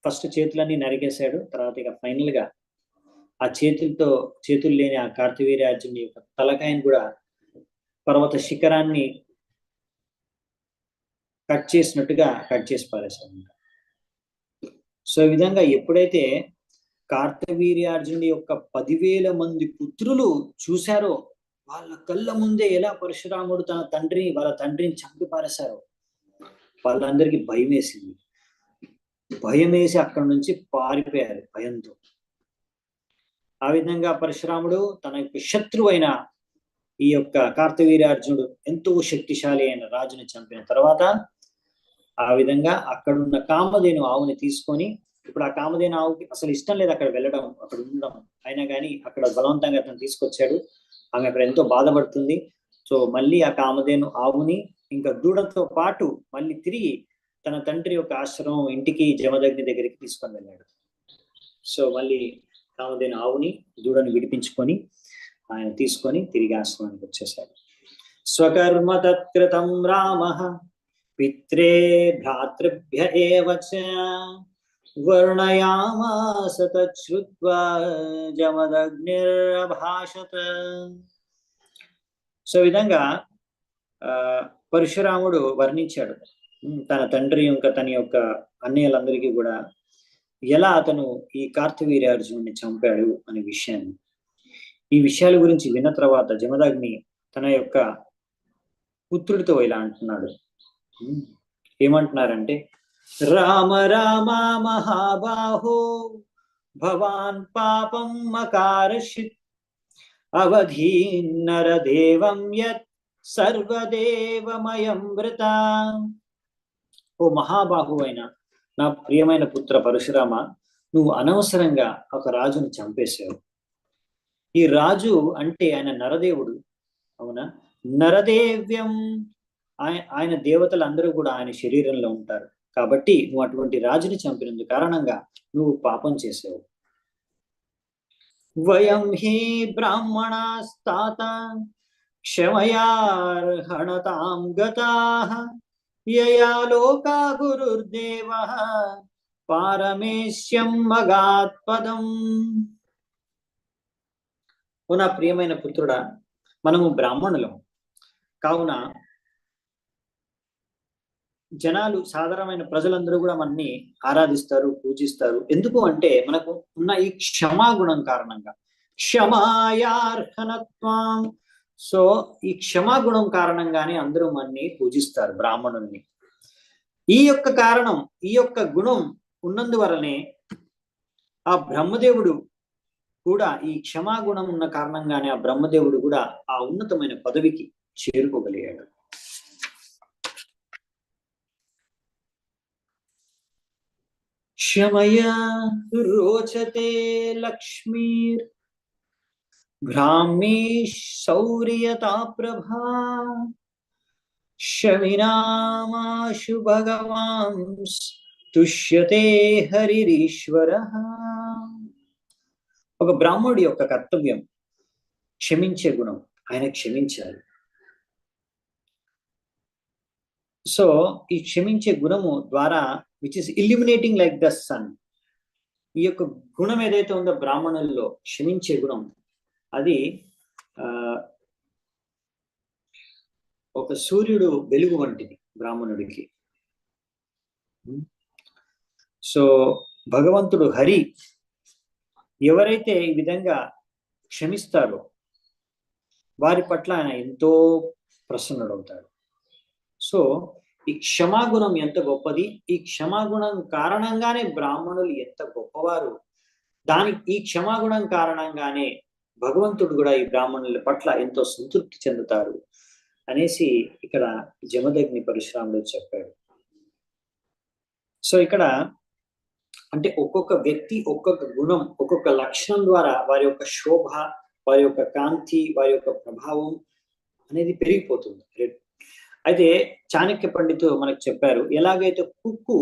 ఫస్ట్ చేతులన్నీ నరికేశాడు. తర్వాత ఇక ఫైనల్ గా ఆ చేతులు లేని ఆ కార్తవీర్యార్జునుడి యొక్క తలకాయని కూడా పర్వత శిఖరాన్ని కట్ చేసినట్టుగా కట్ చేసి పారేశాడు. సో ఈ విధంగా ఎప్పుడైతే కార్తవీర్యార్జునుడి యొక్క 10,000 మంది పుత్రులు చూశారో, వాళ్ళ కళ్ళ ముందే ఎలా పరశురాముడు వాళ్ళ తండ్రిని చంపి పారేశారో, వాళ్ళందరికీ భయం వేసింది. భయం వేసి అక్కడి నుంచి పారిపోయారు భయంతో. ఆ విధంగా పరశురాముడు తన యొక్క శత్రువైన ఈ యొక్క కార్తవీర్యార్జునుడు ఎంతో శక్తిశాలి అయిన రాజుని చంపిన తర్వాత ఆ విధంగా అక్కడున్న కామధేను ఆవుని తీసుకొని, ఇప్పుడు ఆ కామధేను ఆవుకి అసలు ఇష్టం లేదు అక్కడ వెళ్ళడం, అక్కడ ఉండడం, అయినా కానీ అక్కడ బలవంతంగా అతను తీసుకొచ్చాడు. ఆమె అక్కడ ఎంతో బాధపడుతుంది. సో మళ్ళీ ఆ కామధేను ఆవుని ఇంకా దూడతో పాటు మళ్ళీ తిరిగి తన తండ్రి యొక్క ఆశ్రమం ఇంటికి జమదగ్ని దగ్గరికి తీసుకొని వెళ్ళాడు. సో మళ్ళీ కామధేను ఆవుని దూడని విడిపించుకొని ఆయన తీసుకొని తిరిగి ఆశ్రమానికి వచ్చేసాడు. స్వకర్మ తత్కృతం రామః పిత్రే భ్రాతృభ్య ఏవ చ వర్ణయామాస తచ్చుత్వా జమదగ్నిరభాషత. సో విధంగా పరశురాముడు వర్ణించాడు తన తండ్రి ఇంకా తన యొక్క అన్నయ్యలందరికీ కూడా ఎలా అతను ఈ కార్తవీర్యార్జునుడిని చంపాడు అనే విషయాన్ని. ఈ విషయాల గురించి విన్న తర్వాత జమదగ్ని తన యొక్క పుత్రుడితో ఇలా అంటున్నాడు. ఏమంటున్నారంటే, రామ రామ మహాబాహో భవాన్ పాపం మకారషిత్ అవధీన్నరదేవం యత్ సర్వదేవమయం వృత. ఓ మహాబాహు అయిన నా ప్రియమైన పుత్ర పరశురామ, నువ్వు అనవసరంగా ఒక రాజును చంపేశావు. ఈ రాజు అంటే ఆయన నరదేవుడు, అవునా? నరదేవ్యం, ఆయన దేవతలందరూ కూడా ఆయన శరీరంలో ఉంటారు. కాబట్టి నువ్వు అటువంటి రాజుని చంపినందు కారణంగా నువ్వు పాపం చేసావు. వయం హి బ్రాహ్మణాస్తాత క్షమయార్హణతాం గతాః యయా లోకా గురుర్దేవః పారమేశ్యం మగాత్పదం. ఓ నా ప్రియమైన పుత్రుడా, మనము బ్రాహ్మణులం కావున జనాలు, సాధారణమైన ప్రజలందరూ కూడా మనని ఆరాధిస్తారు, పూజిస్తారు. ఎందుకు అంటే మనకు ఉన్న ఈ క్షమాగుణం కారణంగా. క్షమాయార్హణత్వం. సో ఈ క్షమాగుణం కారణంగానే అందరూ మనని పూజిస్తారు, బ్రాహ్మణుల్ని. ఈ యొక్క కారణం, ఈ యొక్క గుణం ఉన్నందువలనే ఆ బ్రహ్మదేవుడు కూడా, ఈ క్షమాగుణం ఉన్న కారణంగానే ఆ బ్రహ్మదేవుడు కూడా ఆ ఉన్నతమైన పదవికి చేరుకోగలిగాడు. క్షమయా రోచతే లక్ష్మీర్ భ్రామ్యీ శౌర్యతా ప్రభా శమినామాశు భగవాన్ తుష్యతే హరిరీశ్వరః. ఒక బ్రాహ్మణుడి యొక్క కర్తవ్యం క్షమించే గుణం. ఆయన క్షమించాలి. సో ఈ క్షమించే గుణము ద్వారా, which is illuminating like the sun, ఈ యొక్క గుణం ఏదైతే ఉందో బ్రాహ్మణుల్లో, క్షమించే గుణం, అది ఒక సూర్యుడు వెలుగు వంటిది బ్రాహ్మణుడికి. సో భగవంతుడు హరి ఎవరైతే ఈ విధంగా క్షమిస్తారో వారి పట్ల ఆయన ఎంతో ప్రసన్నుడవుతాడు. సో ఈ క్షమాగుణం ఎంత గొప్పది, ఈ క్షమాగుణం కారణంగానే బ్రాహ్మణులు ఎంత గొప్పవారు, ఈ క్షమాగుణం కారణంగానే భగవంతుడు కూడా ఈ బ్రాహ్మణుల పట్ల ఎంతో సంతృప్తి చెందుతారు అనేసి ఇక్కడ జమదగ్ని పరశురాముడు చెప్పాడు. సో ఇక్కడ అంటే ఒక్కొక్క వ్యక్తి, ఒక్కొక్క గుణం, ఒక్కొక్క లక్షణం ద్వారా వారి యొక్క శోభ, వారి యొక్క కాంతి, వారి యొక్క ప్రభావం అనేది పెరిగిపోతుంది. అయితే చాణక్య పండితులు మనకు చెప్పారు, ఎలాగైతే కుక్కు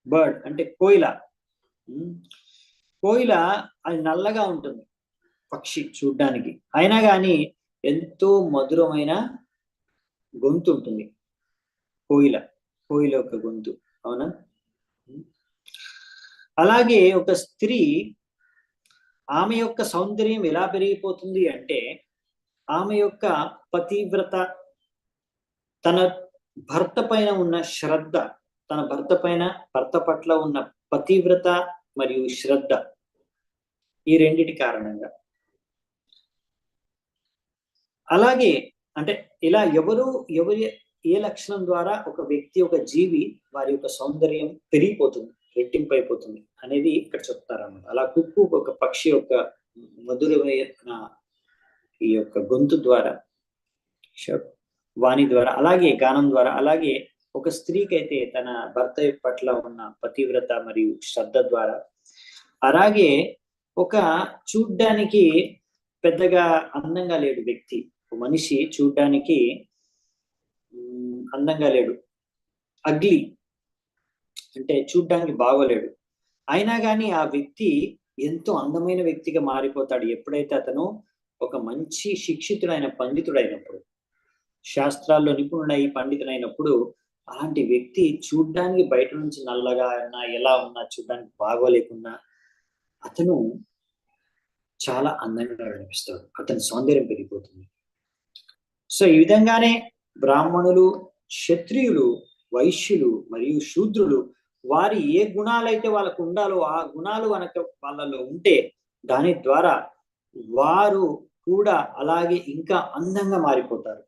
బర్డ్ అంటే కోయిల అది నల్లగా ఉంటుంది పక్షి చూడ్డానికి, అయినా కానీ ఎంతో మధురమైన గొంతు ఉంటుంది కోయిల యొక్క గొంతు, అవునా? అలాగే ఒక స్త్రీ, ఆమె యొక్క సౌందర్యం ఎలా పెరిగిపోతుంది అంటే, ఆమె యొక్క పతివ్రత, తన భర్త పైన ఉన్న శ్రద్ధ, తన భర్త పట్ల ఉన్న పతివ్రత మరియు శ్రద్ధ, ఈ రెండిటి కారణంగా. అలాగే అంటే ఇలా ఎవరి ఏ లక్షణం ద్వారా ఒక వ్యక్తి, ఒక జీవి, వారి యొక్క సౌందర్యం పెరిగిపోతుంది, రెట్టింపు అయిపోతుంది అనేది ఇక్కడ చెప్తారన్నమాట. అలా కుక్కు ఒక పక్షి యొక్క మధురమైన ఈ యొక్క గొంతు ద్వారా, వాణి ద్వారా, అలాగే గానం ద్వారా, అలాగే ఒక స్త్రీకి అయితే తన భర్త పట్ల ఉన్న పతివ్రత మరియు శ్రద్ధ ద్వారా, అలాగే ఒక చూడ్డానికి పెద్దగా అందంగా లేడు వ్యక్తి, మనిషి చూడ్డానికి అందంగా లేడు, అగ్లీ అంటే చూడ్డానికి బాగోలేడు, అయినా కానీ ఆ వ్యక్తి ఎంతో అందమైన వ్యక్తిగా మారిపోతాడు ఎప్పుడైతే అతను ఒక మంచి శిక్షితుడైన పండితుడైనప్పుడు. శాస్త్రాల్లో నిపుణుడై పండితుడైనప్పుడు అలాంటి వ్యక్తి చూడ్డానికి బయట నుంచి నల్లగా ఉన్నా ఎలా ఉన్నా చూడ్డానికి బాగోలేకున్నా అతను చాలా అందంగా కనిపిస్తాడు, అతని సౌందర్యం పెరిగిపోతుంది. సో ఈ విధంగానే బ్రాహ్మణులు, క్షత్రియులు, వైశ్యులు మరియు శూద్రులు వారి ఏ గుణాలైతే వాళ్ళకు ఉండాలో ఆ గుణాలు వాళ్ళలో ఉంటే దాని ద్వారా వారు కూడా అలాగే ఇంకా అందంగా మారిపోతారు.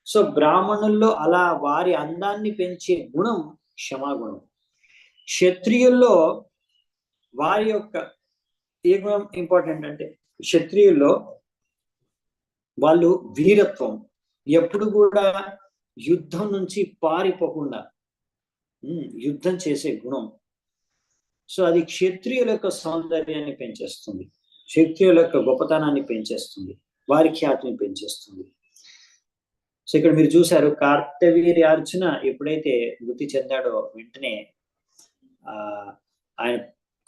సో బ్రాహ్మణుల్లో అలా వారి అందాన్ని పెంచే గుణం క్షమాగుణం. క్షత్రియుల్లో వారి యొక్క ఏ గుణం ఇంపార్టెంట్ అంటే క్షత్రియుల్లో వాళ్ళు వీరత్వం, ఎప్పుడు కూడా యుద్ధం నుంచి పారిపోకుండా యుద్ధం చేసే గుణం. సో అది క్షత్రియుల యొక్క సౌందర్యాన్ని పెంచేస్తుంది, క్షత్రియుల యొక్క గొప్పతనాన్ని పెంచేస్తుంది, వారి ఖ్యాతిని పెంచేస్తుంది. సో ఇక్కడ మీరు చూశారు కార్తవీర్యార్జున ఎప్పుడైతే మృతి చెందాడో వెంటనే ఆయన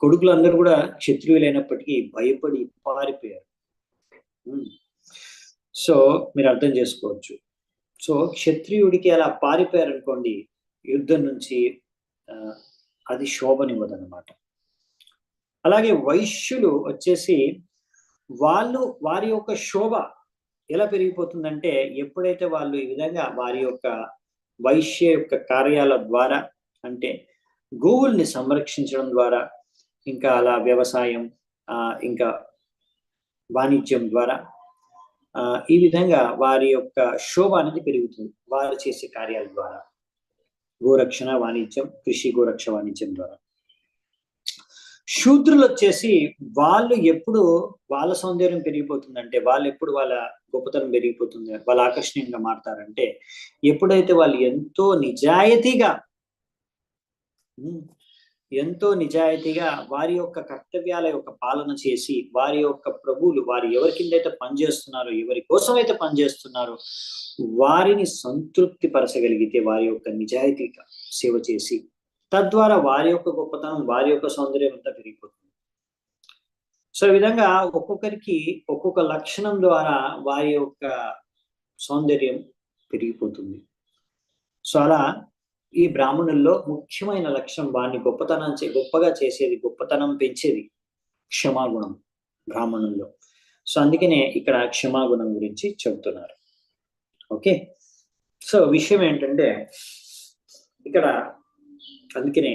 కొడుకులందరూ కూడా క్షత్రియులైనప్పటికీ భయపడి పారిపోయారు. సో మీరు అర్థం చేసుకోవచ్చు. సో క్షత్రియుడికి అలా పారిపోయారనుకోండి యుద్ధం నుంచి, అది శోభనివ్వదన్నమాట. అలాగే వైశ్యులు వచ్చేసి వారి యొక్క శోభ ఎలా పెరిగిపోతుందంటే ఎప్పుడైతే వాళ్ళు ఈ విధంగా వారి యొక్క వైశ్య యొక్క కార్యాల ద్వారా, అంటే గోవుల్ని సంరక్షించడం ద్వారా, ఇంకా అలా వ్యవసాయం, ఇంకా వాణిజ్యం ద్వారా ఈ విధంగా వారి యొక్క శోభ అనేది పెరుగుతుంది వారు చేసే కార్యాల ద్వారా. గోరక్షణ వాణిజ్యం, కృషి గోరక్ష వాణిజ్యం ద్వారా. శూద్రులు వచ్చేసి వాళ్ళు ఎప్పుడు వాళ్ళ సౌందర్యం పెరిగిపోతుందంటే, వాళ్ళు ఎప్పుడు వాళ్ళ గొప్పతనం పెరిగిపోతుంది, వాళ్ళు ఆకర్షణీయంగా మారతారంటే ఎప్పుడైతే వాళ్ళు ఎంతో నిజాయితీగా వారి యొక్క కర్తవ్యాల యొక్క పాలన చేసి, వారి యొక్క ప్రభువులు వారు ఎవరి కిందైతే పనిచేస్తున్నారో, ఎవరి కోసం అయితే పనిచేస్తున్నారో వారిని సంతృప్తి పరచగలిగితే, వారి యొక్క నిజాయితీగా సేవ చేసి, తద్వారా వారి యొక్క గొప్పతనం, వారి యొక్క సౌందర్యం అంతా పెరిగిపోతుంది. సో ఈ విధంగా ఒక్కొక్కరికి ఒక్కొక్క లక్షణం ద్వారా వారి యొక్క సౌందర్యం పెరిగిపోతుంది. సో అలా ఈ బ్రాహ్మణుల్లో ముఖ్యమైన లక్షణం, వారిని గొప్పగా చేసేది, గొప్పతనం పెంచేది క్షమాగుణం బ్రాహ్మణుల్లో. సో అందుకనే ఇక్కడ క్షమాగుణం గురించి చెబుతున్నారు. ఓకే, సో విషయం ఏంటంటే ఇక్కడ అందుకనే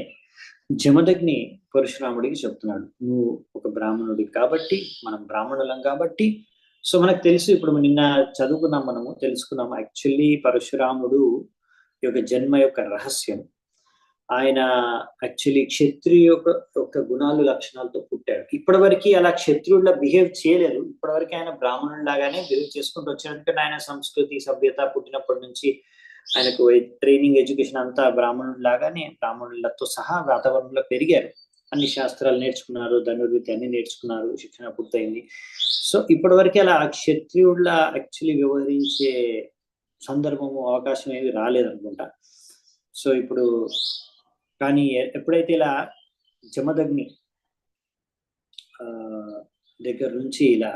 జమదగ్ని పరశురాముడికి చెప్తున్నాడు, నువ్వు ఒక బ్రాహ్మణుడికి కాబట్టి, మనం బ్రాహ్మణులం కాబట్టి. సో మనకు తెలుసు, ఇప్పుడు నిన్న చదువుకున్నాం, మనము తెలుసుకున్నాం యాక్చువల్లీ పరశురాముడు యొక్క జన్మ యొక్క రహస్యం. ఆయన యాక్చువల్లీ క్షత్రియ యొక్క గుణాలు లక్షణాలతో పుట్టాడు. ఇప్పటివరకు అలా క్షత్రియుడిలా బిహేవ్ చేయలేదు. ఇప్పటివరకు ఆయన బ్రాహ్మణుడిలాగానే బిహేవ్ చేసుకుంటూ వచ్చాడు. ఎందుకంటే ఆయన సంస్కృతి సభ్యత పుట్టినప్పటి నుంచి ఆయనకు ట్రైనింగ్, ఎడ్యుకేషన్ అంతా బ్రాహ్మణుడిలాగానే, బ్రాహ్మణులతో సహా వాతావరణంలో పెరిగారు. అన్ని శాస్త్రాలు నేర్చుకున్నారు, ధనుర్విద్య అన్ని నేర్చుకున్నారు, శిక్షణ పూర్తయింది. సో ఇప్పటివరకు అలా క్షత్రియుడిలా యాక్చువల్లీ వ్యవహరించే సందర్భము, అవకాశం ఏది రాలేదనుకుంటా. సో ఇప్పుడు కానీ ఎప్పుడైతే ఇలా జమదగ్ని దగ్గర నుంచి ఇలా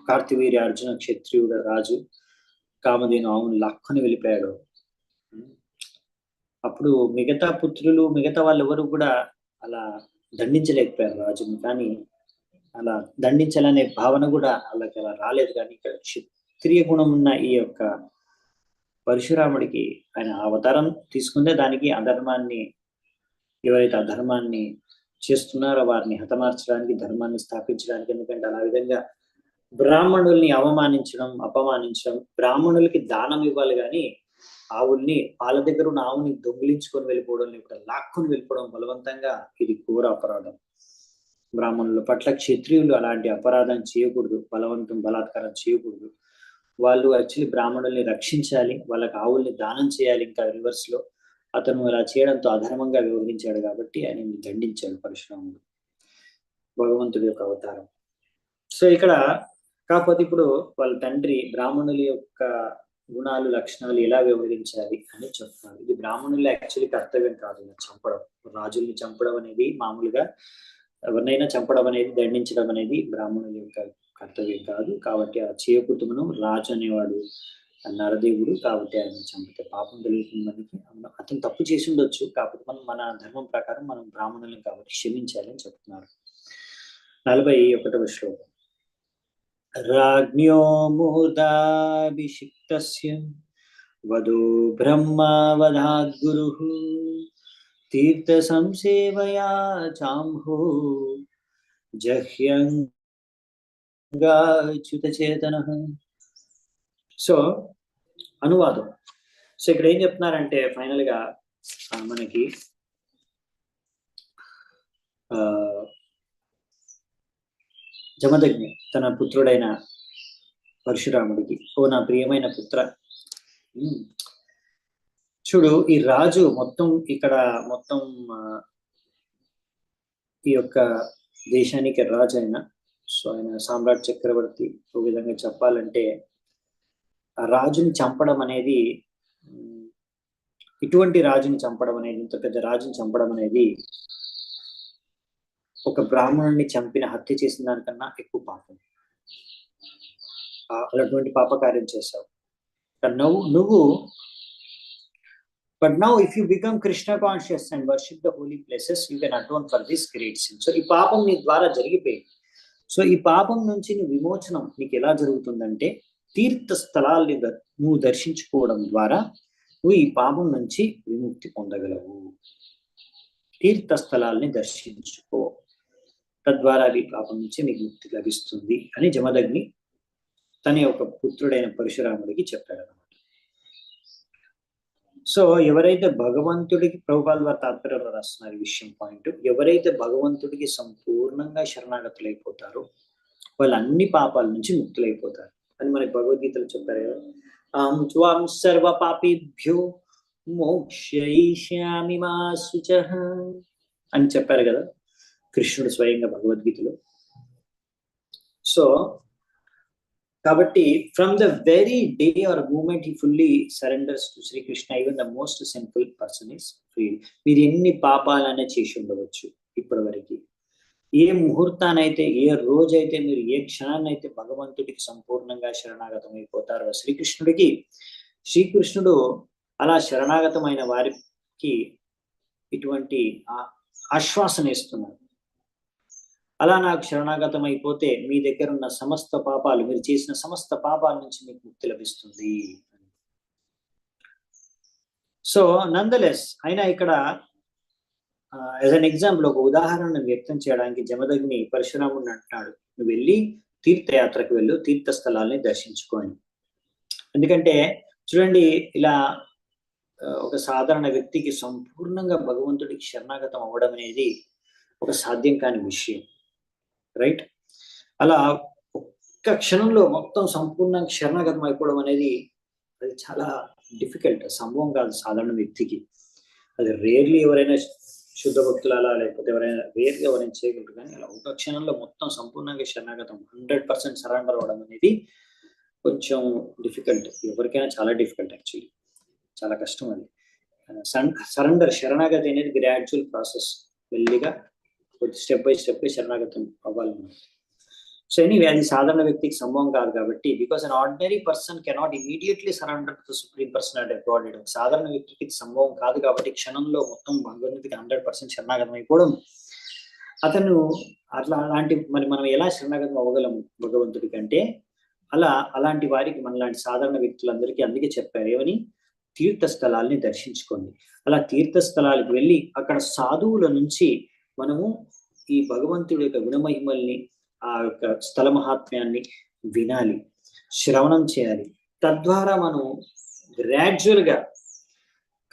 కార్తవీర్యార్జున క్షత్రియుడు రాజు కామధేను ఆవును లాక్కొని వెళ్ళిపోయాడు, అప్పుడు మిగతా పుత్రులు, మిగతా వాళ్ళు ఎవరు కూడా అలా దండించలేకపోయారు రాజుని. కానీ అలా దండించాలనే భావన కూడా వాళ్ళకి అలా రాలేదు. కానీ ఇక్కడ క్షత్రియ గుణం ఉన్న ఈ యొక్క పరశురాముడికి ఆయన అవతారం తీసుకుంటే దానికి అధర్మాన్ని, ఎవరైతే అధర్మాన్ని చేస్తున్నారో వారిని హతమార్చడానికి, ధర్మాన్ని స్థాపించడానికి. ఎందుకంటే అలా విధంగా బ్రాహ్మణుల్ని అపమానించడం, బ్రాహ్మణులకి దానం ఇవ్వాలి కానీ ఆవుల్ని, వాళ్ళ దగ్గర ఉన్న ఆవుని దొంగిలించుకొని వెళ్ళిపోవడం, లేకపోతే లాక్కొని వెళ్ళిపోవడం బలవంతంగా, ఇది ఘోర అపరాధం. బ్రాహ్మణుల పట్ల క్షత్రియులు అలాంటి అపరాధం చేయకూడదు, బలాత్కారం చేయకూడదు. వాళ్ళు యాక్చువల్లీ బ్రాహ్మణుల్ని రక్షించాలి, వాళ్ళకి ఆవుల్ని దానం చేయాలి. ఇంకా రివర్స్ లో అతను అలా చేయడంతో అధర్మంగా వ్యవహరించాడు కాబట్టి ఆయన దండించాడు పరశురాముడు, భగవంతుడి యొక్క అవతారం. సో ఇక్కడ కాకపోతే ఇప్పుడు వాళ్ళ తండ్రి బ్రాహ్మణుల యొక్క గుణాలు, లక్షణాలు ఎలా వ్యవహరించాలి అని చెప్తున్నారు. ఇది బ్రాహ్మణుల యాక్చువల్లీ కర్తవ్యం కాదు, చంపడం. రాజుల్ని చంపడం అనేది, మామూలుగా ఎవరినైనా చంపడం అనేది, దండించడం అనేది బ్రాహ్మణుల యొక్క కర్తవ్యం కాదు. కాబట్టి ఆ చేయకూడదు. రాజు అనేవాడు నరదేవుడు, కాబట్టి ఆయన చంపితే పాపం కలుగుతుంది మనకి. అతను తప్పు చేసి ఉండొచ్చు, కాకపోతే మనం మన ధర్మం ప్రకారం మనం బ్రాహ్మణులం కాబట్టి క్షమించాలని చెప్తున్నారు. 41వ శ్లోకం. రాజ్ఞో మూర్ధాభిషిక్తస్య వదో బ్రహ్మవధాద్ గురుః తీర్థ సంసేవయా చాంహో జహ్యంగాచ్యుతచేతనః. సో అనువాదం. సో ఇక్కడ ఏం చెప్తున్నారంటే ఫైనల్ గా మనకి జమదగ్ని తన పుత్రుడైన పరశురాముడికి, ఓ నా ప్రియమైన పుత్ర, చూడు ఈ రాజు మొత్తం ఇక్కడ మొత్తం ఈ యొక్క దేశానికి రాజు అయిన, సో ఆయన సామ్రాట్ చక్రవర్తి. ఒక విధంగా చెప్పాలంటే ఆ రాజుని చంపడం అనేది, ఇటువంటి రాజుని చంపడం అనేది, ఇంత పెద్ద రాజుని చంపడం అనేది ఒక బ్రాహ్మణుడిని చంపిన, హత్య చేసిన దానికన్నా ఎక్కువ పాపం. అలాంటి పాపకార్యం చేశావు నువ్వు. But now if you become Krishna conscious and worship the holy places, you can atone for this great sin. So ఈ పాపం నీ ద్వారా జరిగిపోయింది. సో ఈ పాపం నుంచి నీ విమోచనం నీకు ఎలా జరుగుతుందంటే, తీర్థ స్థలాల్ని నువ్వు దర్శించుకోవడం ద్వారా నువ్వు ఈ పాపం నుంచి విముక్తి పొందగలవు. తీర్థ స్థలాల్ని దర్శించుకో, తద్వారా ఈ పాపం నుంచి నీకు ముక్తి లభిస్తుంది అని జమదగ్ని తన యొక్క పుత్రుడైన పరశురాముడికి చెప్పాడు. సో ఎవరైతే భగవంతుడికి, ప్రభుపాద వారి తాత్పర్యంలో రాస్తున్నారు ఈ విషయం పాయింట్, ఎవరైతే భగవంతుడికి సంపూర్ణంగా శరణాగతులైపోతారో వాళ్ళు అన్ని పాపాల నుంచి ముక్తులైపోతారు అని మనకి భగవద్గీతలో చెప్పారు కదా. త్వం సర్వ పాపేభ్యో మోక్షయిష్యామి మా శుచః అని చెప్పారు కదా కృష్ణుడు స్వయంగా భగవద్గీతలో. సో కాబట్టి from the very day or moment he fully surrenders to Srikrishna, even the most simple person is free. మీరు ఎన్ని పాపాలనే చేసి ఉండవచ్చు ఇప్పటి వరకు, ఏ ముహూర్తానైతే, ఏ రోజైతే, మీరు ఏ క్షణాన్నైతే భగవంతుడికి సంపూర్ణంగా శరణాగతం అయిపోతారో శ్రీకృష్ణుడికి, శ్రీకృష్ణుడు అలా శరణాగతమైన వారికి ఇటువంటి ఆశ్వాసన ఇస్తున్నారు. అలా నాకు శరణాగతం అయిపోతే మీ దగ్గర ఉన్న సమస్త పాపాలు, మీరు చేసిన సమస్త పాపాల నుంచి మీకు ముక్తి లభిస్తుంది. సో నందలెస్ అయినా ఇక్కడ యాజ్ అన్ ఎగ్జాంపుల్, ఒక ఉదాహరణను వ్యక్తం చేయడానికి జమదగ్ని పరశురాముడిని అంటున్నాడు, నువ్వు వెళ్ళి తీర్థయాత్రకు వెళ్ళు, తీర్థ స్థలాల్ని దర్శించుకోండి. ఎందుకంటే చూడండి, ఇలా ఒక సాధారణ వ్యక్తికి సంపూర్ణంగా భగవంతుడికి శరణాగతం అవ్వడం అనేది ఒక సాధ్యం కాని విషయం, రైట్? అలా ఒక్క క్షణంలో మొత్తం సంపూర్ణంగా శరణాగతం అయిపోవడం అనేది అది చాలా డిఫికల్ట్ సంభవం కాదు సాధారణ వ్యక్తికి. అది రేర్లీ ఎవరైనా శుద్ధ భక్తులు అలా, లేకపోతే ఎవరైనా రేర్గా ఎవరైనా చేయగలరు. కానీ అలా ఒక క్షణంలో మొత్తం సంపూర్ణంగా శరణాగతం 100% సరెండర్ అవ్వడం అనేది కొంచెం డిఫికల్ట్, ఎవరికైనా చాలా డిఫికల్ట్, యాక్చువల్లీ చాలా కష్టం. అది సరెండర్, శరణాగతి అనేది గ్రాడ్యువల్ ప్రాసెస్, మెల్లిగా స్టెప్ బై స్టెప్ శరణాగతం అవ్వాలన్నమాట. సో ఎనీవే అది సాధారణ వ్యక్తికి సంభవం కాదు కాబట్టి, because an ordinary person cannot immediately surrender to supreme personality of God. సాధారణ వ్యక్తికి సంభవం కాదు కాబట్టి క్షణంలో మొత్తం భగవంతుడికి 100% శరణాగతం అయిపోవడం, అతను అలాంటి మరి మనం ఎలా శరణాగతం అవ్వగలం భగవంతుడికి అంటే, అలాంటి వారికి మనలాంటి సాధారణ వ్యక్తులందరికీ అందుకే చెప్పారు ఏమని, తీర్థ స్థలాల్ని దర్శించుకోండి. అలా తీర్థ స్థలాలకు వెళ్ళి అక్కడ సాధువుల నుంచి మనము ఈ భగవంతుడి యొక్క గుణమహిమల్ని, ఆ యొక్క స్థల మహాత్మ్యాన్ని వినాలి, శ్రవణం చేయాలి. తద్వారా మనం గ్రాడ్యువల్ గా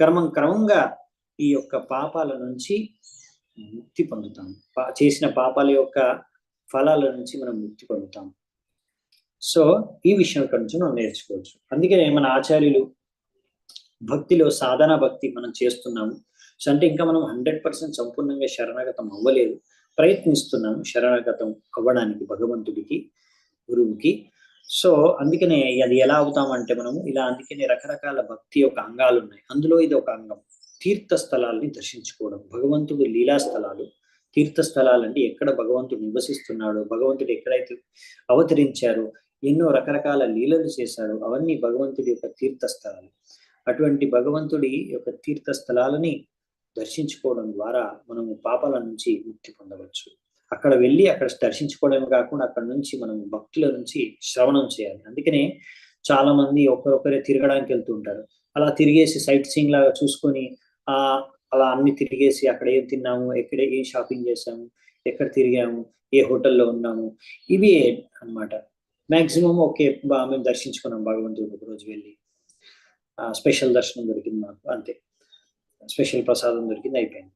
క్రమంగా ఈ యొక్క పాపాల నుంచి ముక్తి పొందుతాం. చేసిన పాపాల యొక్క ఫలాల నుంచి మనం ముక్తి పొందుతాం. సో ఈ విషయం ఇక్కడ నుంచి మనం నేర్చుకోవచ్చు. అందుకనే మన ఆచార్యులు భక్తిలో సాధన భక్తి మనం చేస్తున్నాము. సో అంటే ఇంకా మనం 100% సంపూర్ణంగా శరణాగతం అవ్వలేదు, ప్రయత్నిస్తున్నాము శరణాగతం అవ్వడానికి భగవంతుడికి, గురువుకి. సో అందుకనే అది ఎలా అవుతామంటే మనము ఇలా, అందుకనే రకరకాల భక్తి యొక్క అంగాలు ఉన్నాయి, అందులో ఇది ఒక అంగం. తీర్థ స్థలాల్ని దర్శించుకోవడం, భగవంతుడు లీలా స్థలాలు, తీర్థ స్థలాలు అంటే ఎక్కడ భగవంతుడు నివసిస్తున్నాడో, భగవంతుడు ఎక్కడైతే అవతరించారో, ఎన్నో రకరకాల లీలలు చేశాడు. అవన్నీ భగవంతుడి యొక్క తీర్థస్థలాలు. అటువంటి భగవంతుడి యొక్క తీర్థస్థలాలని దర్శించుకోవడం ద్వారా మనము పాపాల నుంచి ముక్తి పొందవచ్చు. అక్కడ వెళ్ళి అక్కడ దర్శించుకోవడమే కాకుండా అక్కడ నుంచి మనం భక్తుల నుంచి శ్రవణం చేయాలి. అందుకనే చాలా మంది ఒకరొకరే తిరగడానికి వెళ్తూ ఉంటారు. అలా తిరిగేసి సైట్ సీయింగ్ లాగా చూసుకొని ఆ అలా అన్ని తిరిగేసి అక్కడ ఏం తిన్నాము, ఎక్కడ ఏం షాపింగ్ చేసాము, ఎక్కడ తిరిగాము, ఏ హోటల్లో ఉన్నాము, ఇవి అన్నమాట. మాక్సిమం ఓకే మేము దర్శించుకున్నాం భగవంతుడు ఒకరోజు వెళ్ళి, స్పెషల్ దర్శనం దొరికింది మాకు, అంతే. స్పెషల్ ప్రసాదం దొరికింది, అయిపోయింది.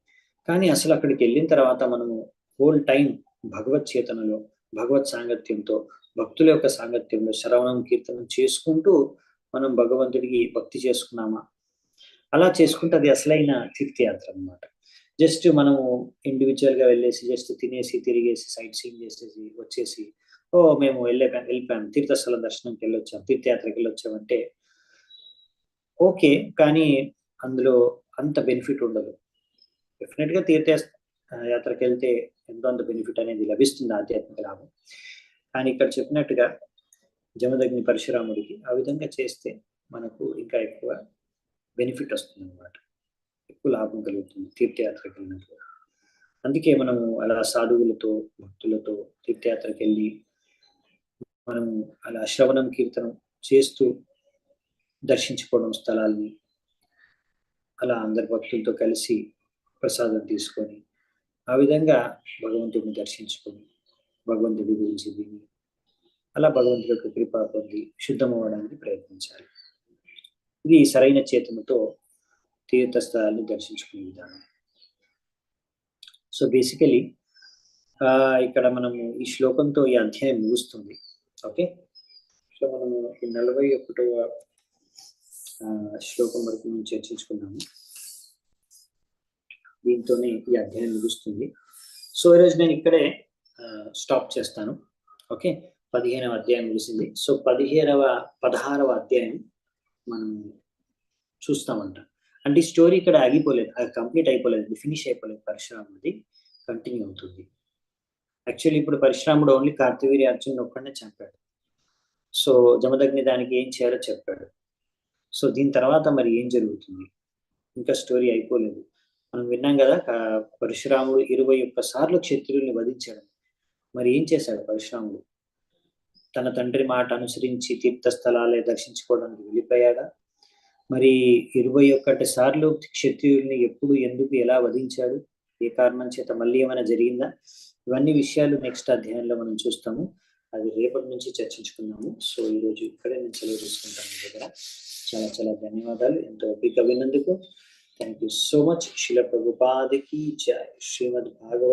కానీ అసలు అక్కడికి వెళ్ళిన తర్వాత మనము హోల్ టైం భగవత్ చేతనలో, భగవత్ సాంగత్యంతో, భక్తుల యొక్క సాంగత్యంలో శ్రవణం కీర్తనం చేసుకుంటూ మనం భగవంతుడికి భక్తి చేసుకున్నామా, అలా చేసుకుంటే అది అసలైన తీర్థయాత్ర అన్నమాట. జస్ట్ మనము ఇండివిజువల్ గా వెళ్ళేసి జస్ట్ తినేసి తిరిగేసి సైట్ సీయింగ్ చేసేసి వచ్చేసి ఓ మేము వెళ్ళిపోయాం తీర్థస్థల దర్శనంకి వెళ్ళొచ్చాం, తీర్థయాత్రకి వెళ్ళొచ్చాం అంటే ఓకే. కానీ అందులో అంత బెనిఫిట్ ఉండదు. డెఫినెట్ గా యాత్రకి వెళ్తే ఎంతో అంత బెనిఫిట్ అనేది లభిస్తుంది, ఆధ్యాత్మిక లాభం. కానీ ఇక్కడ చెప్పినట్టుగా జమదగ్ని పరశురాముడికి ఆ విధంగా చేస్తే మనకు ఇంకా ఎక్కువ బెనిఫిట్ వస్తుంది అనమాట, ఎక్కువ లాభం కలుగుతుంది తీర్థయాత్రకి వెళ్ళినప్పుడు. అందుకే మనము అలా సాధువులతో భక్తులతో తీర్థయాత్రకి వెళ్ళి మనము అలా శ్రవణం కీర్తనం చేస్తూ దర్శించుకోవడం స్థలాల్ని, అలా అందరి భక్తులతో కలిసి ప్రసాదం తీసుకొని ఆ విధంగా భగవంతుడిని దర్శించుకొని భగవంతుడి గురించి విని అలా భగవంతుడి యొక్క కృప పొంది శుద్ధమవ్వడానికి ప్రయత్నించాలి. ఇది సరైన చేతనతో తీర్థస్థలాన్ని దర్శించుకునే విధానం. సో బేసికలీ ఇక్కడ మనము ఈ శ్లోకంతో ఈ అధ్యాయం ముగుస్తుంది. ఓకే, సో మనము ఈ 41వ శ్లోకం వరకు మనం చర్చించుకున్నాము. దీంతోనే ఈ అధ్యాయం ముగుస్తుంది. సో ఈరోజు నేను ఇక్కడే స్టాప్ చేస్తాను. ఓకే, 15వ అధ్యాయం ముగిసింది. సో 16వ అధ్యాయం మనం చూస్తామంట. అంటే ఈ స్టోరీ ఇక్కడ ఆగిపోలేదు, అది కంప్లీట్ అయిపోలేదు, ఫినిష్ అయిపోలేదు. పరశురాముడిది కంటిన్యూ అవుతుంది. యాక్చువల్లీ ఇప్పుడు పరశురాముడు ఓన్లీ కార్తవీర్యార్జునుడు ఒక్కడనే చంపాడు. సో జమదగ్ని దానికి ఏం చేయాలో చెప్పాడు. సో దీని తర్వాత మరి ఏం జరుగుతుంది, ఇంకా స్టోరీ అయిపోలేదు. మనం విన్నాం కదా, పరశురాముడు 21 సార్లు క్షత్రియుల్ని వధించాడు. మరి ఏం చేశాడు పరశురాముడు? తన తండ్రి మాట అనుసరించి తీర్థస్థలాలే దర్శించుకోవడానికి వెళ్ళిపోయాడా? మరి 21 సార్లు క్షత్రియుల్ని ఎప్పుడు, ఎందుకు, ఎలా వధించాడు? ఏ కారణం చేత? మళ్ళీ ఏమైనా జరిగిందా? ఇవన్నీ విషయాలు నెక్స్ట్ అధ్యాయంలో మనం చూస్తాము. అది రేపటి నుంచి చర్చించుకున్నాము. సో ఈరోజు ఇక్కడే నేను సెలవు తీసుకుంటాను మీ దగ్గర. చాలా చాలా ధన్యవాదాలు ఎంతో ఓపిక విన్నందుకు. Thank you so much. శిల ప్రభుపాదికి జై. శ్రీమద్ భాగవత